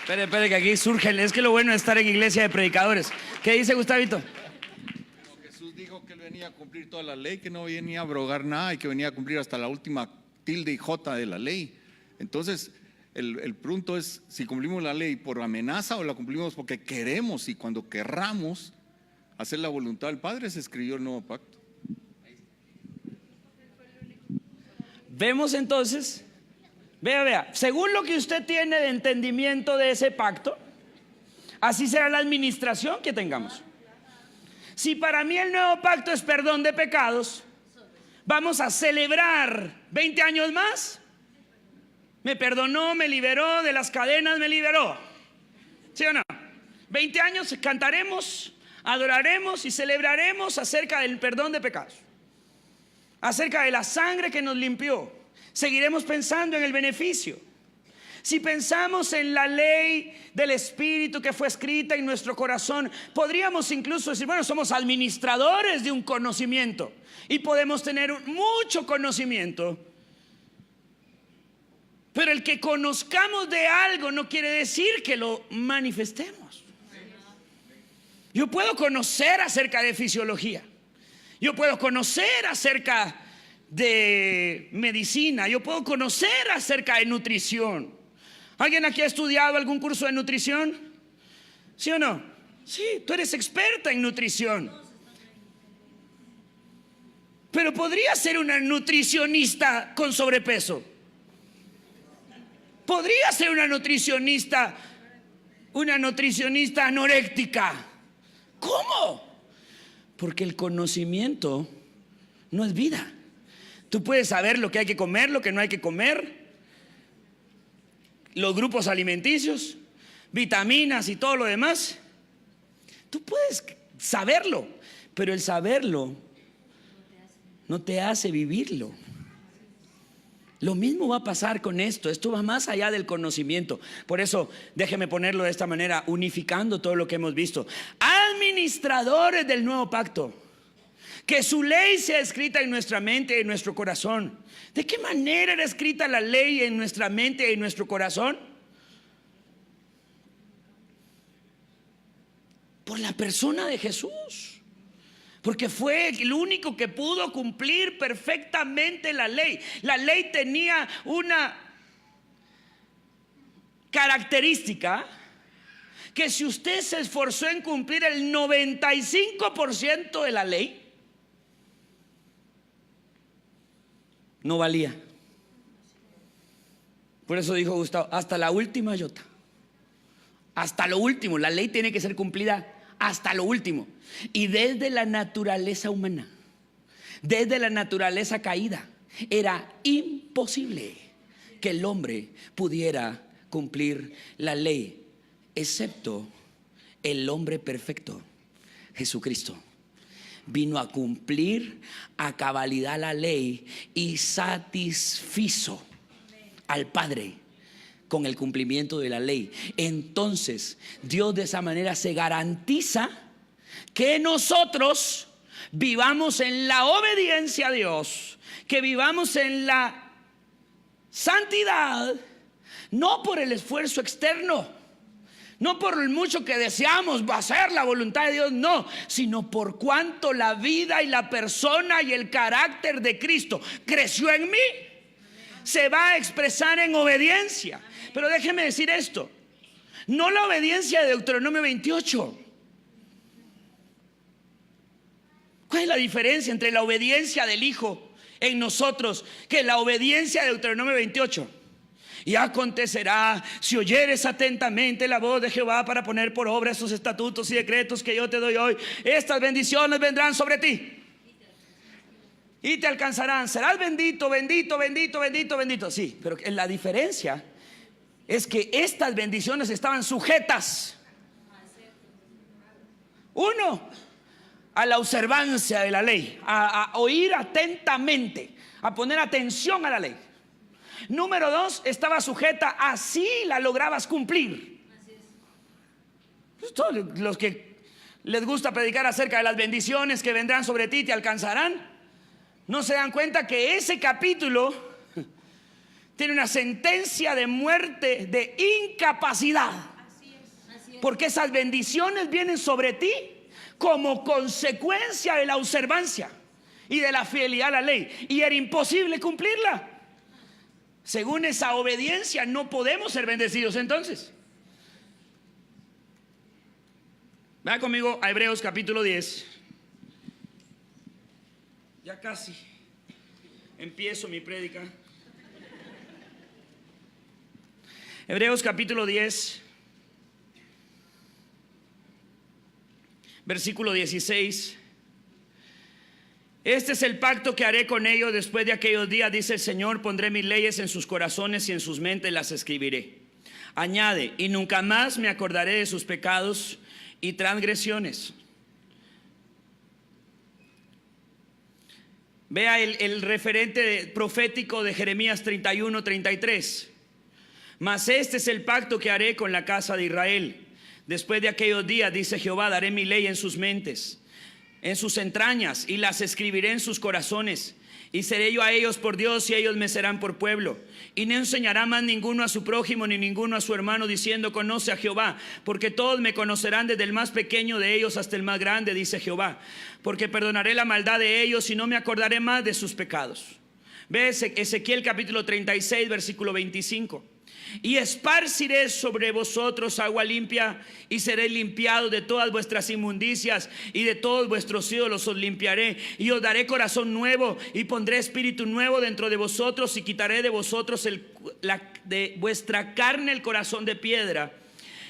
Espere. Espere, que aquí surge. Es que lo bueno es estar en iglesia de predicadores. ¿Qué dice Gustavito? Jesús dijo que él venía a cumplir toda la ley, que no venía a abrogar nada y que venía a cumplir hasta la última tilde y jota de la ley. Entonces, el punto es si cumplimos la ley por amenaza o la cumplimos porque queremos, y cuando querramos hacer la voluntad del Padre se escribió el nuevo pacto. Vemos entonces, vea, según lo que usted tiene de entendimiento de ese pacto, así será la administración que tengamos. Si para mí el nuevo pacto es perdón de pecados, vamos a celebrar 20 años más. Me perdonó, me liberó de las cadenas, me liberó. ¿Sí o no? 20 años cantaremos, adoraremos y celebraremos acerca del perdón de pecados, acerca de la sangre que nos limpió. Seguiremos pensando en el beneficio. Si pensamos en la ley del Espíritu que fue escrita en nuestro corazón, podríamos incluso decir, bueno, somos administradores de un conocimiento y podemos tener mucho conocimiento. Pero el que conozcamos de algo no quiere decir que lo manifestemos. Yo puedo conocer acerca de fisiología, yo puedo conocer acerca de medicina, yo puedo conocer acerca de nutrición. ¿Alguien aquí ha estudiado algún curso de nutrición? ¿Sí o no? Sí, tú eres experta en nutrición. Pero podría ser una nutricionista con sobrepeso. Podría ser una nutricionista anoréctica. ¿Cómo? Porque el conocimiento no es vida. Tú puedes saber lo que hay que comer, lo que no hay que comer, los grupos alimenticios, vitaminas y todo lo demás. Tú puedes saberlo, pero el saberlo no te hace vivirlo. Lo mismo va a pasar con esto. Esto va más allá del conocimiento. Por eso, déjeme ponerlo de esta manera, unificando todo lo que hemos visto. Administradores del nuevo pacto. Que su ley sea escrita en nuestra mente y en nuestro corazón. ¿De qué manera era escrita la ley en nuestra mente y en nuestro corazón? Por la persona de Jesús. Porque fue el único que pudo cumplir perfectamente la ley. La ley tenía una característica que si usted se esforzó en cumplir el 95% de la ley, no valía. Por eso dijo Gustavo, hasta la última iota, hasta lo último, la ley tiene que ser cumplida hasta lo último. Y desde la naturaleza humana, desde la naturaleza caída, era imposible que el hombre pudiera cumplir la ley, excepto el hombre perfecto, Jesucristo. Vino a cumplir a cabalidad la ley y satisfizo al Padre con el cumplimiento de la ley. Entonces Dios de esa manera se garantiza que nosotros vivamos en la obediencia a Dios, que vivamos en la santidad, no por el esfuerzo externo, no por el mucho que deseamos hacer la voluntad de Dios, no, sino por cuanto la vida y la persona y el carácter de Cristo creció en mí, se va a expresar en obediencia. Pero déjeme decir esto, no la obediencia de Deuteronomio 28. ¿Cuál es la diferencia entre la obediencia del Hijo en nosotros que la obediencia de Deuteronomio 28? Y acontecerá, si oyeres atentamente la voz de Jehová para poner por obra sus estatutos y decretos que yo te doy hoy, estas bendiciones vendrán sobre ti y te alcanzarán. Serás bendito, bendito, bendito, bendito, bendito. Sí, pero la diferencia es que estas bendiciones estaban sujetas, uno, a la observancia de la ley, a oír atentamente, a poner atención a la ley. Número dos, estaba sujeta a si la lograbas cumplir. Pues todos los que les gusta predicar acerca de las bendiciones que vendrán sobre ti, te alcanzarán, no se dan cuenta que ese capítulo tiene una sentencia de muerte, de incapacidad. Porque esas bendiciones vienen sobre ti como consecuencia de la observancia y de la fidelidad a la ley. Y era imposible cumplirla. Según esa obediencia no podemos ser bendecidos entonces. Vaya conmigo a Hebreos capítulo 10. Ya casi empiezo mi prédica. Hebreos capítulo 10, versículo 16. Este es el pacto que haré con ellos después de aquellos días, dice el Señor. Pondré mis leyes en sus corazones y en sus mentes las escribiré. Añade, y nunca más me acordaré de sus pecados y transgresiones. Vea el referente profético de Jeremías 31:33. Mas este es el pacto que haré con la casa de Israel. Después de aquellos días, dice Jehová, daré mi ley en sus mentes, en sus entrañas, y las escribiré en sus corazones. Y seré yo a ellos por Dios, y ellos me serán por pueblo. Y no enseñará más ninguno a su prójimo, ni ninguno a su hermano, diciendo, conoce a Jehová, porque todos me conocerán, desde el más pequeño de ellos hasta el más grande, dice Jehová. Porque perdonaré la maldad de ellos, y no me acordaré más de sus pecados. Ve Ezequiel capítulo 36, versículo 25. Y esparciré sobre vosotros agua limpia, y seré limpiado de todas vuestras inmundicias, y de todos vuestros ídolos os limpiaré, y os daré corazón nuevo, y pondré espíritu nuevo dentro de vosotros, y quitaré de vosotros de vuestra carne el corazón de piedra,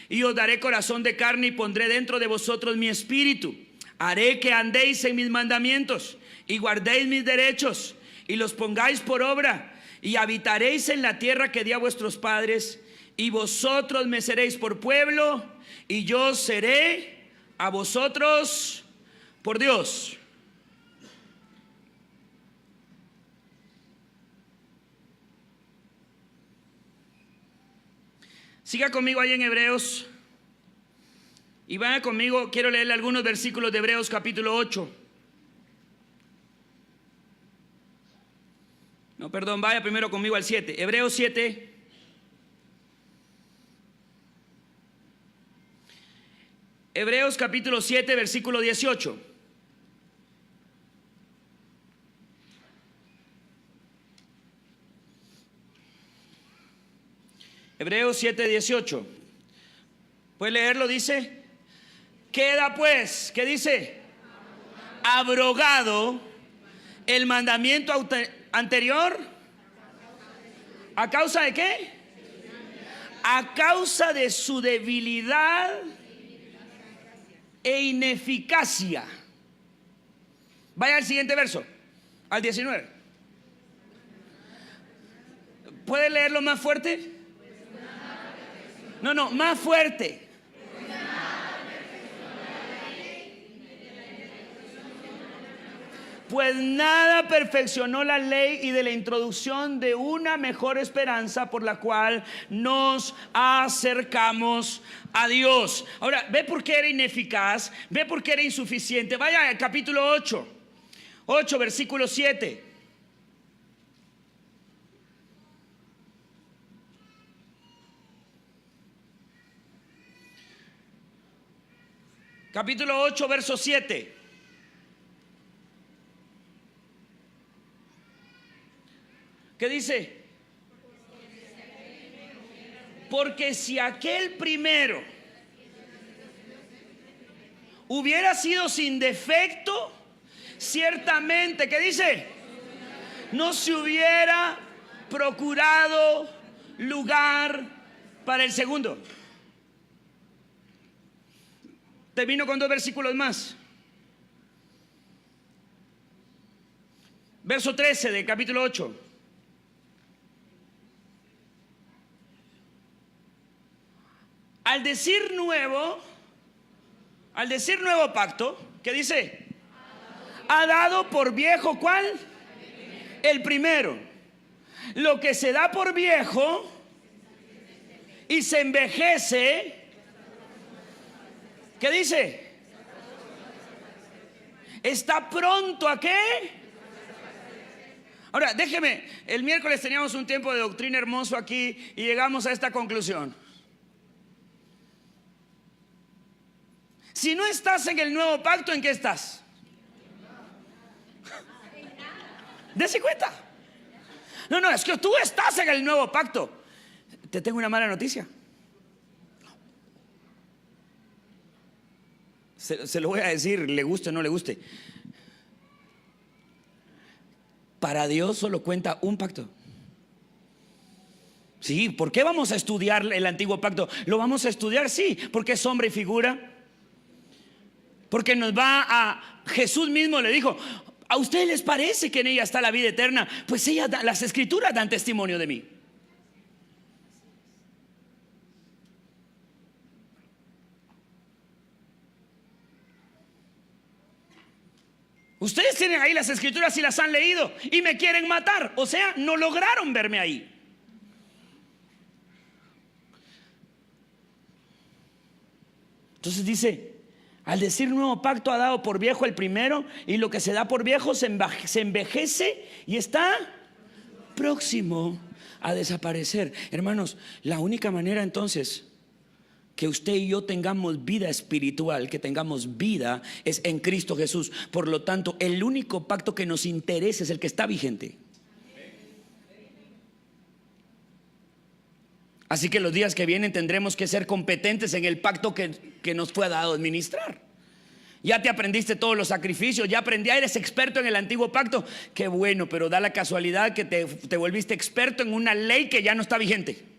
y os daré corazón de carne, y pondré dentro de vosotros mi espíritu. Haré que andéis en mis mandamientos, y guardéis mis derechos, y los pongáis por obra. Y habitaréis en la tierra que di a vuestros padres, y vosotros me seréis por pueblo, y yo seré a vosotros por Dios. Siga conmigo ahí en Hebreos, y vaya conmigo, quiero leerle algunos versículos de Hebreos capítulo 8. No, perdón, vaya primero conmigo al 7. Hebreos 7. Hebreos capítulo 7, versículo 18. Hebreos 7, 18. ¿Puede leerlo? Dice, queda pues, ¿qué dice? Abrogado el mandamiento anterior. ¿A causa de qué? A causa de su debilidad e ineficacia. Vaya al siguiente verso, al 19. ¿Puede leerlo más fuerte? No, más fuerte. Pues nada perfeccionó la ley y de la introducción de una mejor esperanza por la cual nos acercamos a Dios. Ahora, ve por qué era ineficaz, ve por qué era insuficiente. Vaya al capítulo 8, versículo 7. Capítulo 8, verso 7. ¿Qué dice? Porque si aquel primero hubiera sido sin defecto, ciertamente, ¿qué dice? No se hubiera procurado lugar para el segundo. Termino con 2 versículos más. Verso 13 del capítulo 8. Al decir nuevo pacto, ¿qué dice? Ha dado por viejo, ¿cuál? El primero. Lo que se da por viejo y se envejece, ¿qué dice? Está pronto ¿a qué? Ahora, déjeme, el miércoles teníamos un tiempo de doctrina hermoso aquí y llegamos a esta conclusión. Si no estás en el nuevo pacto, ¿en qué estás? Dese cuenta. No, es que tú estás en el nuevo pacto. Te tengo una mala noticia. Se lo voy a decir, le guste o no le guste. Para Dios solo cuenta un pacto. Sí, ¿por qué vamos a estudiar el antiguo pacto? Lo vamos a estudiar, sí, porque es sombra y figura. Porque nos va a... Jesús mismo le dijo: ¿a ustedes les parece que en ella está la vida eterna? Pues las escrituras dan testimonio de mí. Ustedes tienen ahí las escrituras y las han leído y me quieren matar. O sea, no lograron verme ahí. Entonces dice, al decir nuevo pacto ha dado por viejo el primero, y lo que se da por viejo se envejece y está próximo a desaparecer. Hermanos, la única manera entonces que usted y yo tengamos vida espiritual, que tengamos vida, es en Cristo Jesús. Por lo tanto, el único pacto que nos interesa es el que está vigente. Así que los días que vienen tendremos que ser competentes en el pacto que nos fue dado administrar. Ya te aprendiste todos los sacrificios, ya eres experto en el antiguo pacto. Qué bueno, pero da la casualidad que te volviste experto en una ley que ya no está vigente.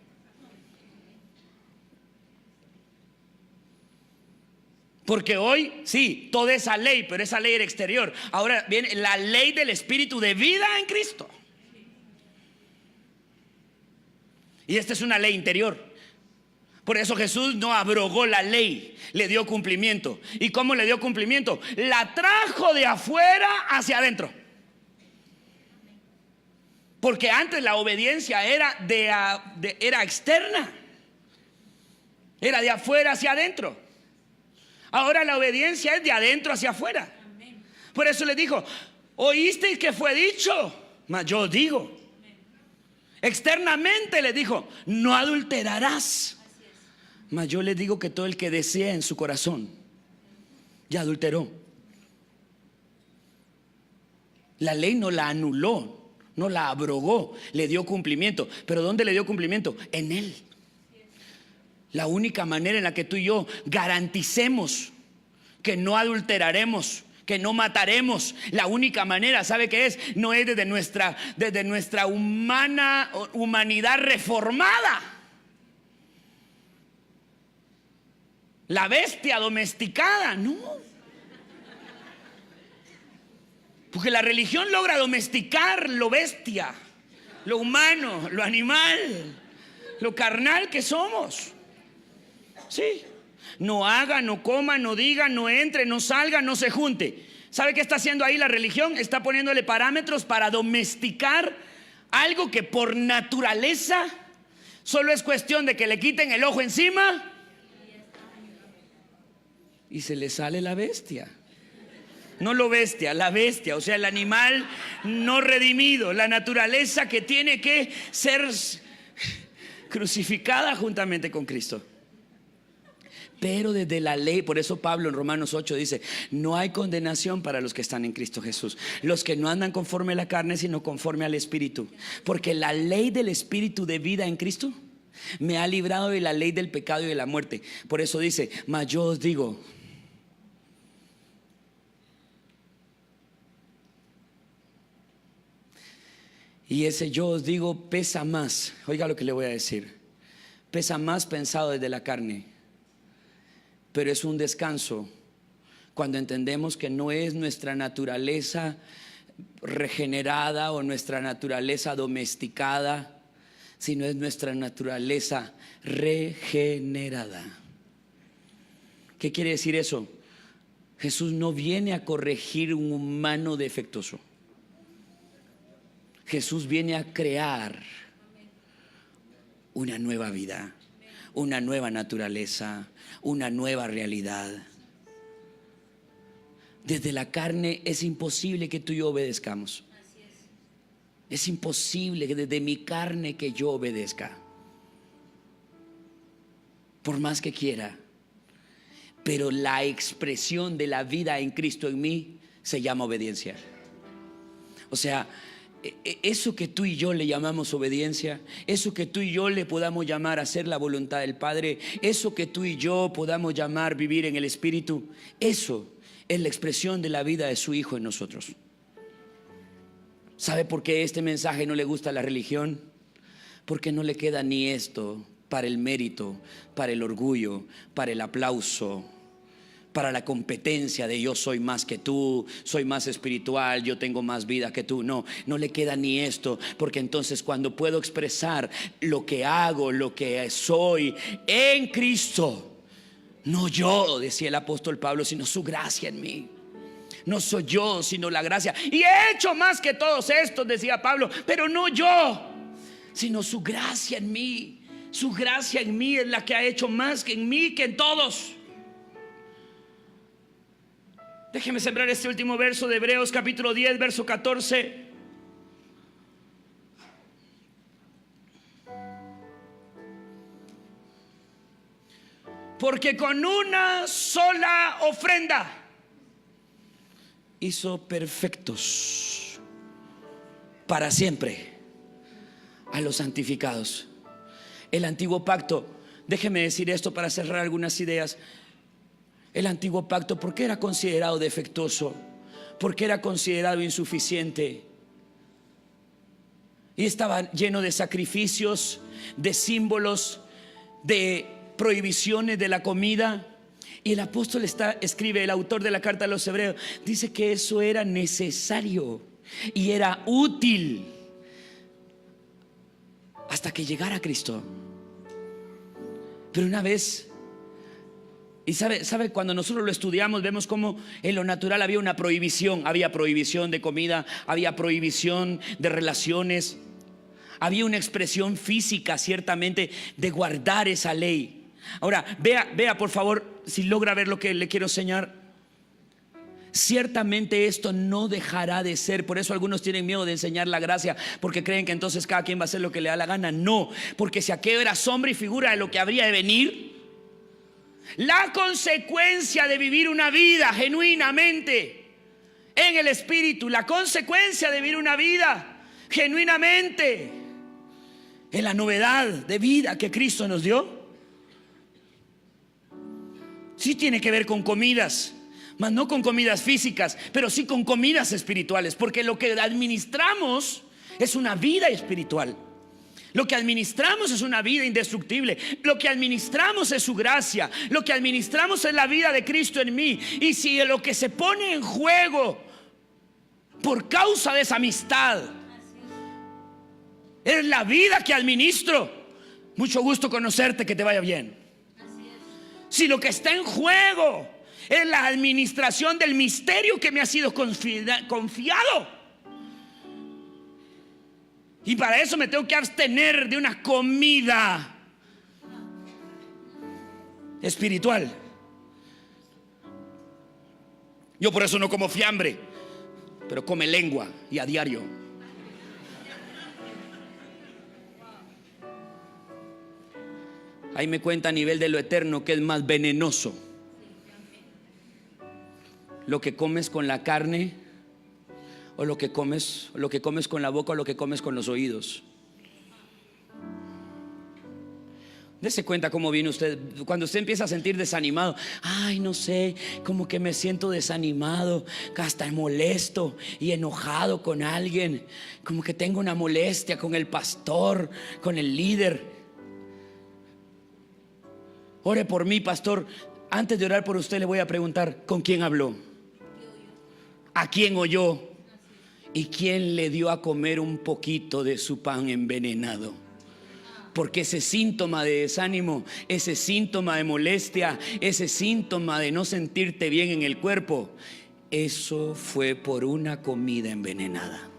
Porque hoy, sí, toda esa ley, pero esa ley era exterior. Ahora viene la ley del Espíritu de vida en Cristo. Y esta es una ley interior. Por eso Jesús no abrogó la ley, le dio cumplimiento. ¿Y cómo le dio cumplimiento? La trajo de afuera hacia adentro. Porque antes la obediencia era externa, era de afuera hacia adentro. Ahora la obediencia es de adentro hacia afuera. Por eso le dijo: oísteis que fue dicho, mas yo os digo. Externamente le dijo: no adulterarás. Mas yo les digo que todo el que desea en su corazón ya adulteró. La ley no la anuló, no la abrogó, le dio cumplimiento. ¿Pero dónde le dio cumplimiento? En Él. La única manera en la que tú y yo garanticemos que no adulteraremos, que no mataremos, la única manera, ¿sabe qué es? No es desde nuestra humanidad reformada. La bestia domesticada, no. Porque la religión logra domesticar lo bestia, lo humano, lo animal, lo carnal que somos. Sí. No haga, no coma, no diga, no entre, no salga, no se junte. ¿Sabe qué está haciendo ahí la religión? Está poniéndole parámetros para domesticar algo que por naturaleza solo es cuestión de que le quiten el ojo encima y se le sale la bestia. No lo bestia, la bestia, o sea, el animal no redimido, la naturaleza que tiene que ser crucificada juntamente con Cristo. Pero desde la ley, por eso Pablo en Romanos 8 dice: no hay condenación para los que están en Cristo Jesús, los que no andan conforme a la carne, sino conforme al Espíritu. Porque la ley del Espíritu de vida en Cristo me ha librado de la ley del pecado y de la muerte. Por eso dice: mas yo os digo, y ese yo os digo pesa más. Oiga lo que le voy a decir. Pesa más pensado desde la carne. Pero es un descanso cuando entendemos que no es nuestra naturaleza regenerada o nuestra naturaleza domesticada, sino es nuestra naturaleza regenerada. ¿Qué quiere decir eso? Jesús no viene a corregir un humano defectuoso. Jesús viene a crear una nueva vida, una nueva naturaleza, una nueva realidad. Desde la carne es imposible que tú y yo obedezcamos. Es imposible que desde mi carne que yo obedezca, por más que quiera. pero la expresión de la vida en Cristo en mí se llama obediencia. O sea, eso que tú y yo le llamamos obediencia, eso que tú y yo le podamos llamar hacer la voluntad del Padre, eso que tú y yo podamos llamar vivir en el Espíritu, eso es la expresión de la vida de su Hijo en nosotros. ¿Sabe por qué este mensaje no le gusta a la religión? Porque no le queda ni esto para el mérito, para el orgullo, para el aplauso, para la competencia de yo soy más que tú, soy más espiritual, yo tengo más vida que tú. No, no le queda ni esto, porque entonces cuando puedo expresar lo que hago, lo que soy en Cristo, no yo, decía el apóstol Pablo, sino su gracia en mí. No soy yo, sino la gracia. Y he hecho más que todos estos, decía Pablo, pero no yo, sino su gracia en mí. Su gracia en mí es la que ha hecho más que en mí que en todos. Déjeme sembrar este último verso de Hebreos capítulo 10, verso 14. Porque con una sola ofrenda hizo perfectos para siempre a los santificados. El antiguo pacto, déjeme decir esto para cerrar algunas ideas. El antiguo pacto, ¿por qué era considerado defectuoso? ¿Por qué era considerado insuficiente? Y estaba lleno de sacrificios, de símbolos, de prohibiciones de la comida. Y el apóstol escribe, el autor de la carta a los Hebreos, dice que eso era necesario y era útil hasta que llegara Cristo. Pero una vez, y sabe, cuando nosotros lo estudiamos, vemos como en lo natural había una prohibición. Había prohibición de comida, había prohibición de relaciones, había una expresión física ciertamente de guardar esa ley. Ahora, vea por favor, si logra ver lo que le quiero enseñar. Ciertamente esto no dejará de ser. Por eso algunos tienen miedo de enseñar la gracia, porque creen que entonces cada quien va a hacer lo que le da la gana. No, porque si aquello era sombra y figura de lo que habría de venir, la consecuencia de vivir una vida genuinamente en el Espíritu, la consecuencia de vivir una vida genuinamente en la novedad de vida que Cristo nos dio, sí tiene que ver con comidas, mas no con comidas físicas, pero sí con comidas espirituales, porque lo que administramos es una vida espiritual. Lo que administramos es una vida indestructible. Lo que administramos es su gracia. Lo que administramos es la vida de Cristo en mí. Y si lo que se pone en juego por causa de esa amistad es la vida que administro, mucho gusto conocerte, que te vaya bien. Si lo que está en juego es la administración del misterio que me ha sido confiado, y para eso me tengo que abstener de una comida espiritual. Yo por eso no como fiambre, pero come lengua y a diario. Ahí me cuenta a nivel de lo eterno que es más venenoso lo que comes con la carne, o lo que comes con la boca, o lo que comes con los oídos. Dese cuenta cómo viene usted cuando usted empieza a sentir desanimado. Ay, no sé, como que me siento desanimado, hasta molesto y enojado con alguien, como que tengo una molestia con el pastor, con el líder. Ore por mí, pastor. Antes de orar por usted le voy a preguntar, ¿con quién habló? ¿A quién oyó? ¿Y quién le dio a comer un poquito de su pan envenenado? Porque ese síntoma de desánimo, ese síntoma de molestia, ese síntoma de no sentirte bien en el cuerpo, eso fue por una comida envenenada.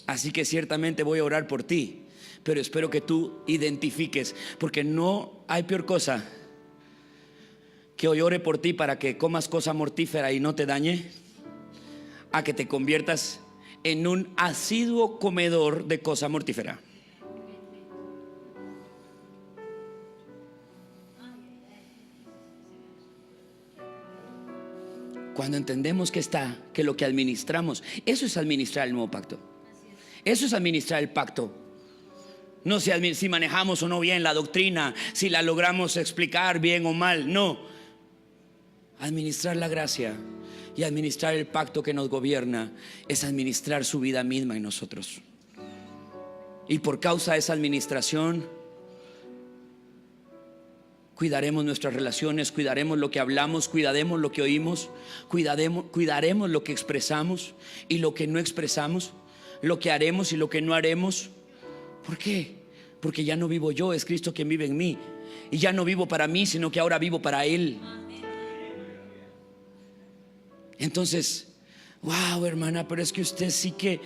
Así que ciertamente voy a orar por ti, pero espero que tú identifiques, porque no hay peor cosa que hoy ore por ti para que comas cosa mortífera y no te dañe, a que te conviertas en un asiduo comedor de cosa mortífera. Cuando entendemos que lo que administramos, eso es administrar el nuevo pacto. Eso es administrar el pacto. No si manejamos o no bien la doctrina, si la logramos explicar bien o mal, no. Administrar la gracia y administrar el pacto que nos gobierna es administrar su vida misma en nosotros. Y por causa de esa administración, cuidaremos nuestras relaciones, cuidaremos lo que hablamos, cuidaremos lo que oímos, cuidaremos lo que expresamos y lo que no expresamos, lo que haremos y lo que no haremos. ¿Por qué? Porque ya no vivo yo, es Cristo quien vive en mí. Y ya no vivo para mí, sino que ahora vivo para Él. Entonces, wow, hermana, pero es que usted sí que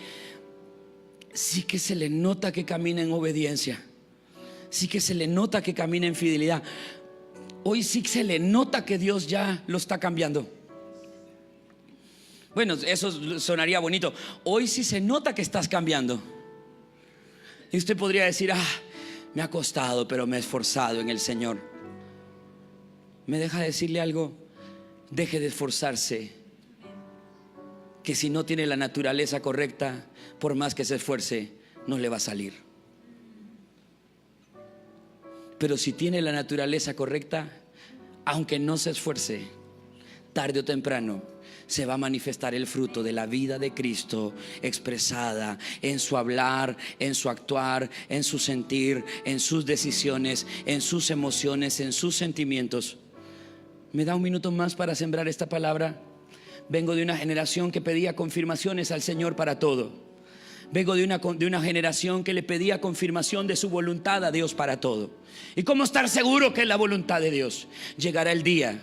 se le nota que camina en obediencia. Sí que se le nota que camina en fidelidad. Hoy sí que se le nota que Dios ya lo está cambiando. Bueno, eso sonaría bonito. Hoy sí se nota que estás cambiando. Y usted podría decir, me ha costado, pero me he esforzado en el Señor. ¿Me deja decirle algo? Deje de esforzarse. Que si no tiene la naturaleza correcta, por más que se esfuerce, no le va a salir. Pero si tiene la naturaleza correcta, aunque no se esfuerce, tarde o temprano se va a manifestar el fruto de la vida de Cristo expresada en su hablar, en su actuar, en su sentir, en sus decisiones, en sus emociones, en sus sentimientos. ¿Me da un minuto más para sembrar esta palabra? Vengo de una generación que pedía confirmaciones al Señor para todo. Vengo de una generación que le pedía confirmación de su voluntad a Dios para todo. ¿Y cómo estar seguro que es la voluntad de Dios? Llegará el día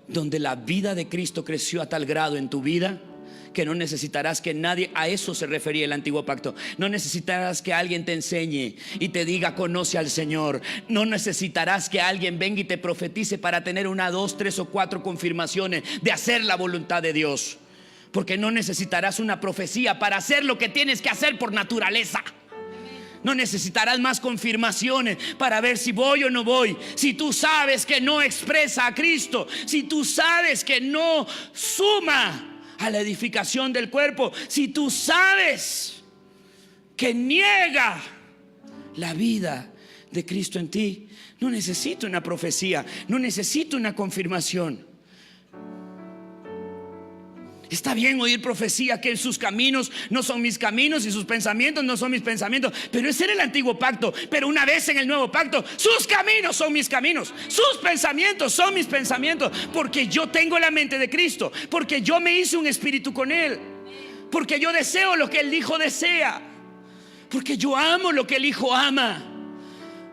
donde la vida de Cristo creció a tal grado en tu vida que no necesitarás que nadie, a eso se refería el antiguo pacto, no necesitarás que alguien te enseñe y te diga conoce al Señor. No necesitarás que alguien venga y te profetice para tener 1, 2, 3 o 4 confirmaciones de hacer la voluntad de Dios. Porque no necesitarás una profecía para hacer lo que tienes que hacer por naturaleza. No necesitarás más confirmaciones para ver si voy o no voy. Si tú sabes que no expresa a Cristo, si tú sabes que no suma a la edificación del cuerpo, si tú sabes que niega la vida de Cristo en ti, no necesito una profecía, no necesito una confirmación. Está bien oír profecía que sus caminos no son mis caminos y sus pensamientos no son mis pensamientos, pero ese era el antiguo pacto. Pero una vez en el nuevo pacto, sus caminos son mis caminos, sus pensamientos son mis pensamientos, porque yo tengo la mente de Cristo, porque yo me hice un espíritu con Él, porque yo deseo lo que el Hijo desea, porque yo amo lo que el Hijo ama,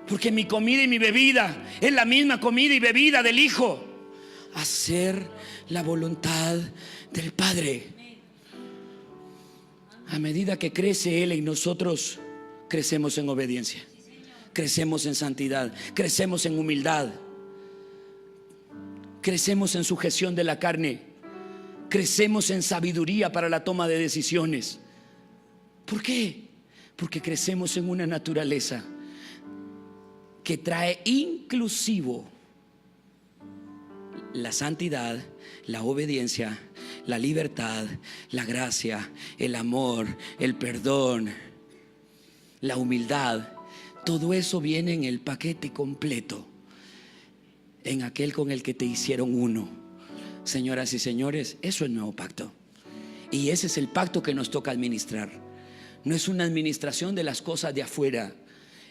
porque mi comida y mi bebida es la misma comida y bebida del Hijo. Hacer la voluntad del Padre. A medida que crece Él y nosotros crecemos en obediencia, crecemos en santidad, crecemos en humildad, crecemos en sujeción de la carne, crecemos en sabiduría para la toma de decisiones. ¿Por qué? Porque crecemos en una naturaleza que trae inclusivo la santidad, la obediencia, la libertad, la gracia, el amor, el perdón, la humildad. Todo eso viene en el paquete completo, en aquel con el que te hicieron uno. Señoras y señores, eso es el nuevo pacto. Y ese es el pacto que nos toca administrar. No es una administración de las cosas de afuera,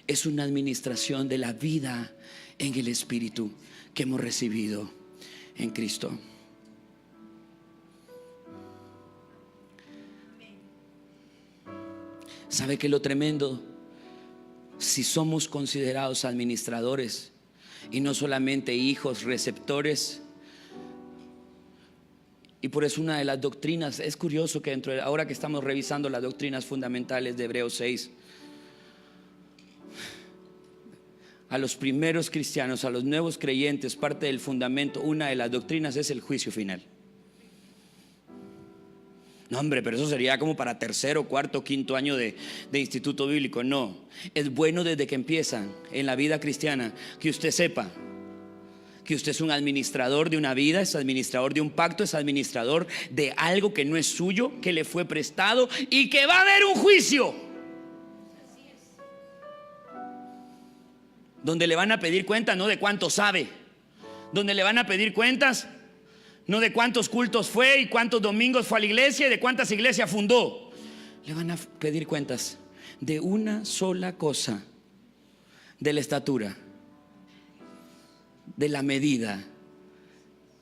es una administración de la vida en el Espíritu que hemos recibido en Cristo. ¿Sabe qué es lo tremendo? Si somos considerados administradores y no solamente hijos receptores. Y por eso una de las doctrinas, es curioso que ahora que estamos revisando las doctrinas fundamentales de Hebreos 6, a los primeros cristianos, a los nuevos creyentes, parte del fundamento, una de las doctrinas es el juicio final. No, hombre, pero eso sería como para 3º, 4º, 5º año de instituto bíblico. No, es bueno desde que empiezan en la vida cristiana que usted sepa que usted es un administrador de una vida, es administrador de un pacto, es administrador de algo que no es suyo, que le fue prestado y que va a haber un juicio donde le van a pedir cuentas no de cuánto sabe, donde le van a pedir cuentas no de cuántos cultos fue y cuántos domingos fue a la iglesia y de cuántas iglesias fundó. Le van a pedir cuentas de una sola cosa: de la estatura, de la medida,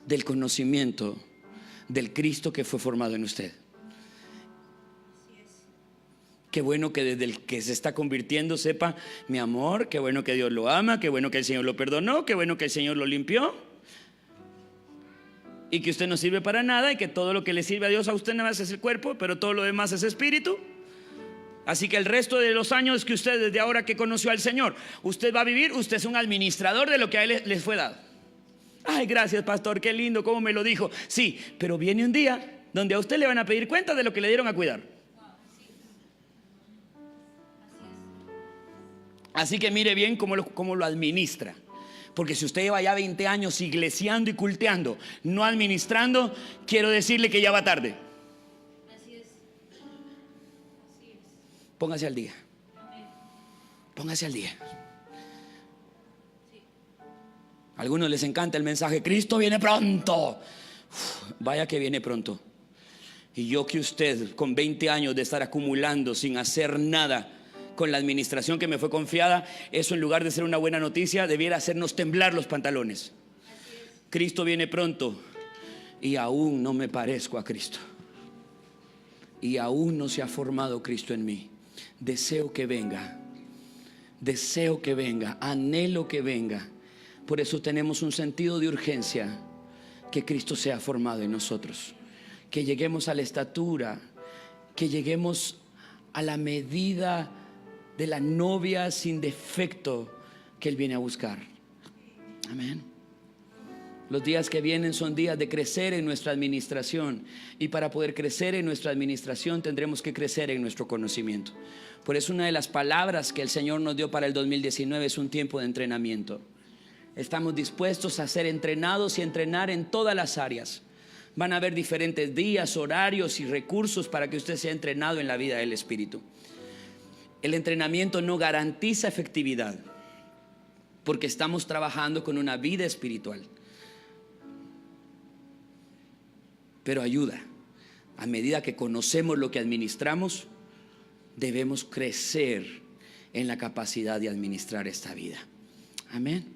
del conocimiento del Cristo que fue formado en usted. Qué bueno que desde el que se está convirtiendo sepa: mi amor, qué bueno que Dios lo ama, qué bueno que el Señor lo perdonó, qué bueno que el Señor lo limpió, y que usted no sirve para nada, y que todo lo que le sirve a Dios, a usted nada más es el cuerpo, pero todo lo demás es espíritu. Así que el resto de los años que usted, desde ahora que conoció al Señor, usted va a vivir, usted es un administrador de lo que a él les fue dado. Ay, gracias, pastor, qué lindo, cómo me lo dijo. Sí, pero viene un día donde a usted le van a pedir cuenta de lo que le dieron a cuidar. Así que mire bien cómo lo administra. Porque si usted lleva ya 20 años iglesiando y culteando, no administrando, quiero decirle que ya va tarde. Así es. Póngase al día. Póngase al día. A algunos les encanta el mensaje: Cristo viene pronto. Vaya que viene pronto. Y yo que usted, con 20 años de estar acumulando sin hacer nada con la administración que me fue confiada, eso en lugar de ser una buena noticia, debiera hacernos temblar los pantalones. Cristo viene pronto y aún no me parezco a Cristo. Y aún no se ha formado Cristo en mí. Deseo que venga. Deseo que venga. Anhelo que venga. Por eso tenemos un sentido de urgencia: que Cristo sea formado en nosotros. Que lleguemos a la estatura, que lleguemos a la medida de la novia sin defecto que Él viene a buscar. Amén. Los días que vienen son días de crecer en nuestra administración, y para poder crecer en nuestra administración tendremos que crecer en nuestro conocimiento. Por eso una de las palabras que el Señor nos dio para el 2019 es un tiempo de entrenamiento. Estamos dispuestos a ser entrenados y entrenar en todas las áreas. Van a haber diferentes días, horarios y recursos para que usted sea entrenado en la vida del Espíritu. El entrenamiento no garantiza efectividad, porque estamos trabajando con una vida espiritual, pero ayuda. A medida que conocemos lo que administramos, debemos crecer en la capacidad de administrar esta vida. Amén.